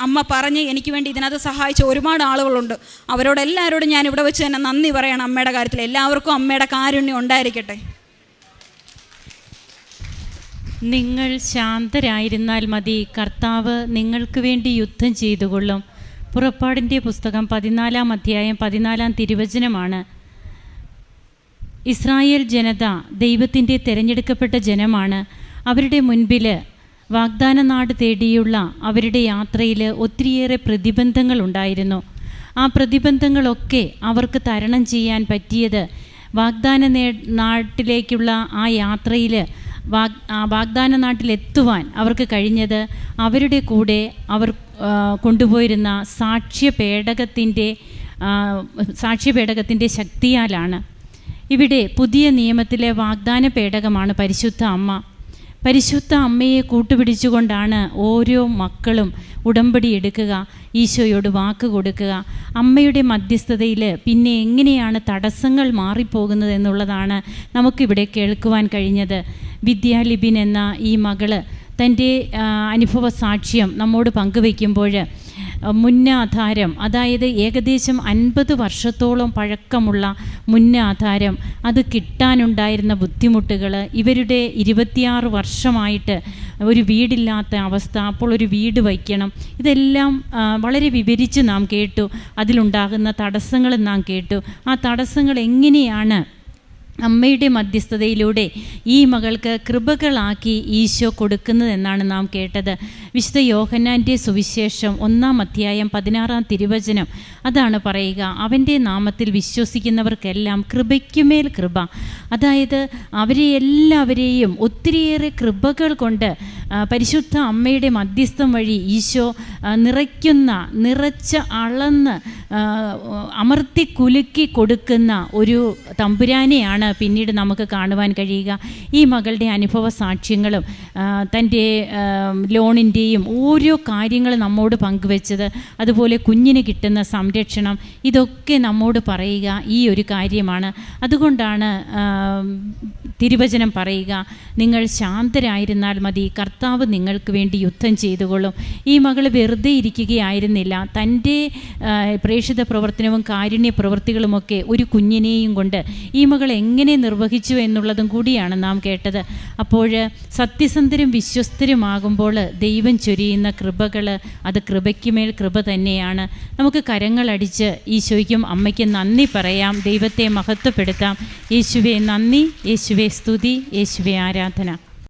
അമ്മ പറഞ്ഞ് എനിക്ക് വേണ്ടി ഇതിനകത്ത് സഹായിച്ച ഒരുപാട് ആളുകളുണ്ട്. അവരോടെല്ലാവരോടും ഞാൻ ഇവിടെ വെച്ച് തന്നെ നന്ദി പറയണം. അമ്മയുടെ കാര്യത്തിൽ എല്ലാവർക്കും അമ്മയുടെ കാരുണ്യം ഉണ്ടായിരിക്കട്ടെ. നിങ്ങൾ ശാന്തരായിരുന്നാൽ മതി, കർത്താവ് നിങ്ങൾക്ക് വേണ്ടി യുദ്ധം ചെയ്തുകൊള്ളും. പുറപ്പാടിൻ്റെ പുസ്തകം 14-ാം അധ്യായം 14-ാം തിരുവചനമാണ്. ഇസ്രായേൽ ജനത ദൈവത്തിൻ്റെ തിരഞ്ഞെടുക്കപ്പെട്ട ജനമാണ്. അവരുടെ മുൻപിൽ വാഗ്ദാന നാട് തേടിയുള്ള അവരുടെ യാത്രയിൽ ഒത്തിരിയേറെ പ്രതിബന്ധങ്ങളുണ്ടായിരുന്നു. ആ പ്രതിബന്ധങ്ങളൊക്കെ അവർക്ക് തരണം ചെയ്യാൻ പറ്റിയത് വാഗ്ദാന നാട്ടിലേക്കുള്ള ആ യാത്രയിൽ വാഗ്ദാന നാട്ടിലെത്തുവാൻ അവർക്ക് കഴിഞ്ഞത് അവരുടെ കൂടെ അവർ കൊണ്ടുപോയിരുന്ന സാക്ഷ്യപേടകത്തിൻ്റെ ശക്തിയാലാണ്. ഇവിടെ പുതിയ നിയമത്തിലെ വാഗ്ദാന പേടകമാണ് പരിശുദ്ധ അമ്മ. പരിശുദ്ധ അമ്മയെ കൂട്ടുപിടിച്ചുകൊണ്ടാണ് ഓരോ മക്കളും ഉടമ്പടി എടുക്കുക, ഈശോയോട് വാക്ക് കൊടുക്കുക. അമ്മയുടെ മധ്യസ്ഥതയിൽ പിന്നെ എങ്ങനെയാണ് തടസ്സങ്ങൾ മാറിപ്പോകുന്നത് എന്നുള്ളതാണ് നമുക്കിവിടെ കേൾക്കുവാൻ കഴിഞ്ഞത്. വിദ്യാലിബിൻ എന്ന ഈ മകള് തൻ്റെ അനുഭവ സാക്ഷ്യം നമ്മോട് പങ്കുവയ്ക്കുമ്പോൾ മുന്നാധാരം, അതായത് ഏകദേശം 50 വർഷത്തോളം പഴക്കമുള്ള മുന്നാധാരം, അത് കിട്ടാനുണ്ടായിരുന്ന ബുദ്ധിമുട്ടുകൾ, ഇവരുടെ 26 വർഷമായിട്ട് ഒരു വീടില്ലാത്ത അവസ്ഥ, അപ്പോൾ ഒരു വീട് വയ്ക്കണം, ഇതെല്ലാം വളരെ വിവരിച്ച് നാം കേട്ടു. അതിലുണ്ടാകുന്ന തടസ്സങ്ങൾ നാം കേട്ടു. ആ തടസ്സങ്ങൾ എങ്ങനെയാണ് അമ്മയുടെ മധ്യസ്ഥതയിലൂടെ ഈ മകൾക്ക് കൃപകളാക്കി ഈശോ കൊടുക്കുന്നതെന്നാണ് നാം കേട്ടത്. വിശുദ്ധ യോഹന്നാൻ്റെ സുവിശേഷം 1-ാം അധ്യായം 16-ാം തിരുവചനം അതാണ് പറയുക, അവൻ്റെ നാമത്തിൽ വിശ്വസിക്കുന്നവർക്കെല്ലാം കൃപയ്ക്കുമേൽ കൃപ. അതായത് അവരെ എല്ലാവരെയും ഒത്തിരിയേറെ കൃപകൾ കൊണ്ട് പരിശുദ്ധ അമ്മയുടെ മധ്യസ്ഥം വഴി ഈശോ നിറച്ച് അളന്ന് അമർത്തി കുലുക്കി കൊടുക്കുന്ന ഒരു തമ്പുരാനെയാണ് പിന്നീട് നമുക്ക് കാണുവാൻ കഴിയുക. ഈ മകളുടെ അനുഭവ സാക്ഷ്യങ്ങളും തൻ്റെ ലോണിൻ്റെയും ഓരോ കാര്യങ്ങൾ നമ്മോട് പങ്കുവെച്ചത്, അതുപോലെ കുഞ്ഞിന് കിട്ടുന്ന സംരക്ഷണം, ഇതൊക്കെ നമ്മോട് പറയുക ഈ ഒരു കാര്യമാണ്. അതുകൊണ്ടാണ് തിരുവചനം പറയുക, നിങ്ങൾ ശാന്തരായിരുന്നാൽ മതി, കർത്താവ് നിങ്ങൾക്ക് വേണ്ടി യുദ്ധം ചെയ്തുകൊള്ളും. ഈ മകൾ വെറുതെ ഇരിക്കുകയായിരുന്നില്ല. തൻ്റെ പ്രേക്ഷിത പ്രവർത്തനവും കാരുണ്യ പ്രവൃത്തികളുമൊക്കെ ഒരു കുഞ്ഞിനെയും കൊണ്ട് ഈ മകൾ എങ്ങനെ നിർവഹിച്ചു എന്നുള്ളതും കൂടിയാണ് നാം കേട്ടത്. അപ്പോൾ സത്യസന്ധരും വിശ്വസ്തരുമാകുമ്പോൾ ദൈവം ചൊരിയുന്ന കൃപകൾ, അത് കൃപയ്ക്കുമേൽ കൃപ തന്നെയാണ്. നമുക്ക് കരങ്ങളടിച്ച് ഈശോയ്ക്കും അമ്മയ്ക്കും നന്ദി പറയാം, ദൈവത്തെ മഹത്വപ്പെടുത്താം. യേശുവേ നന്ദി, യേശുവേ സ്തുതി, യേശുവേ ആരാധന.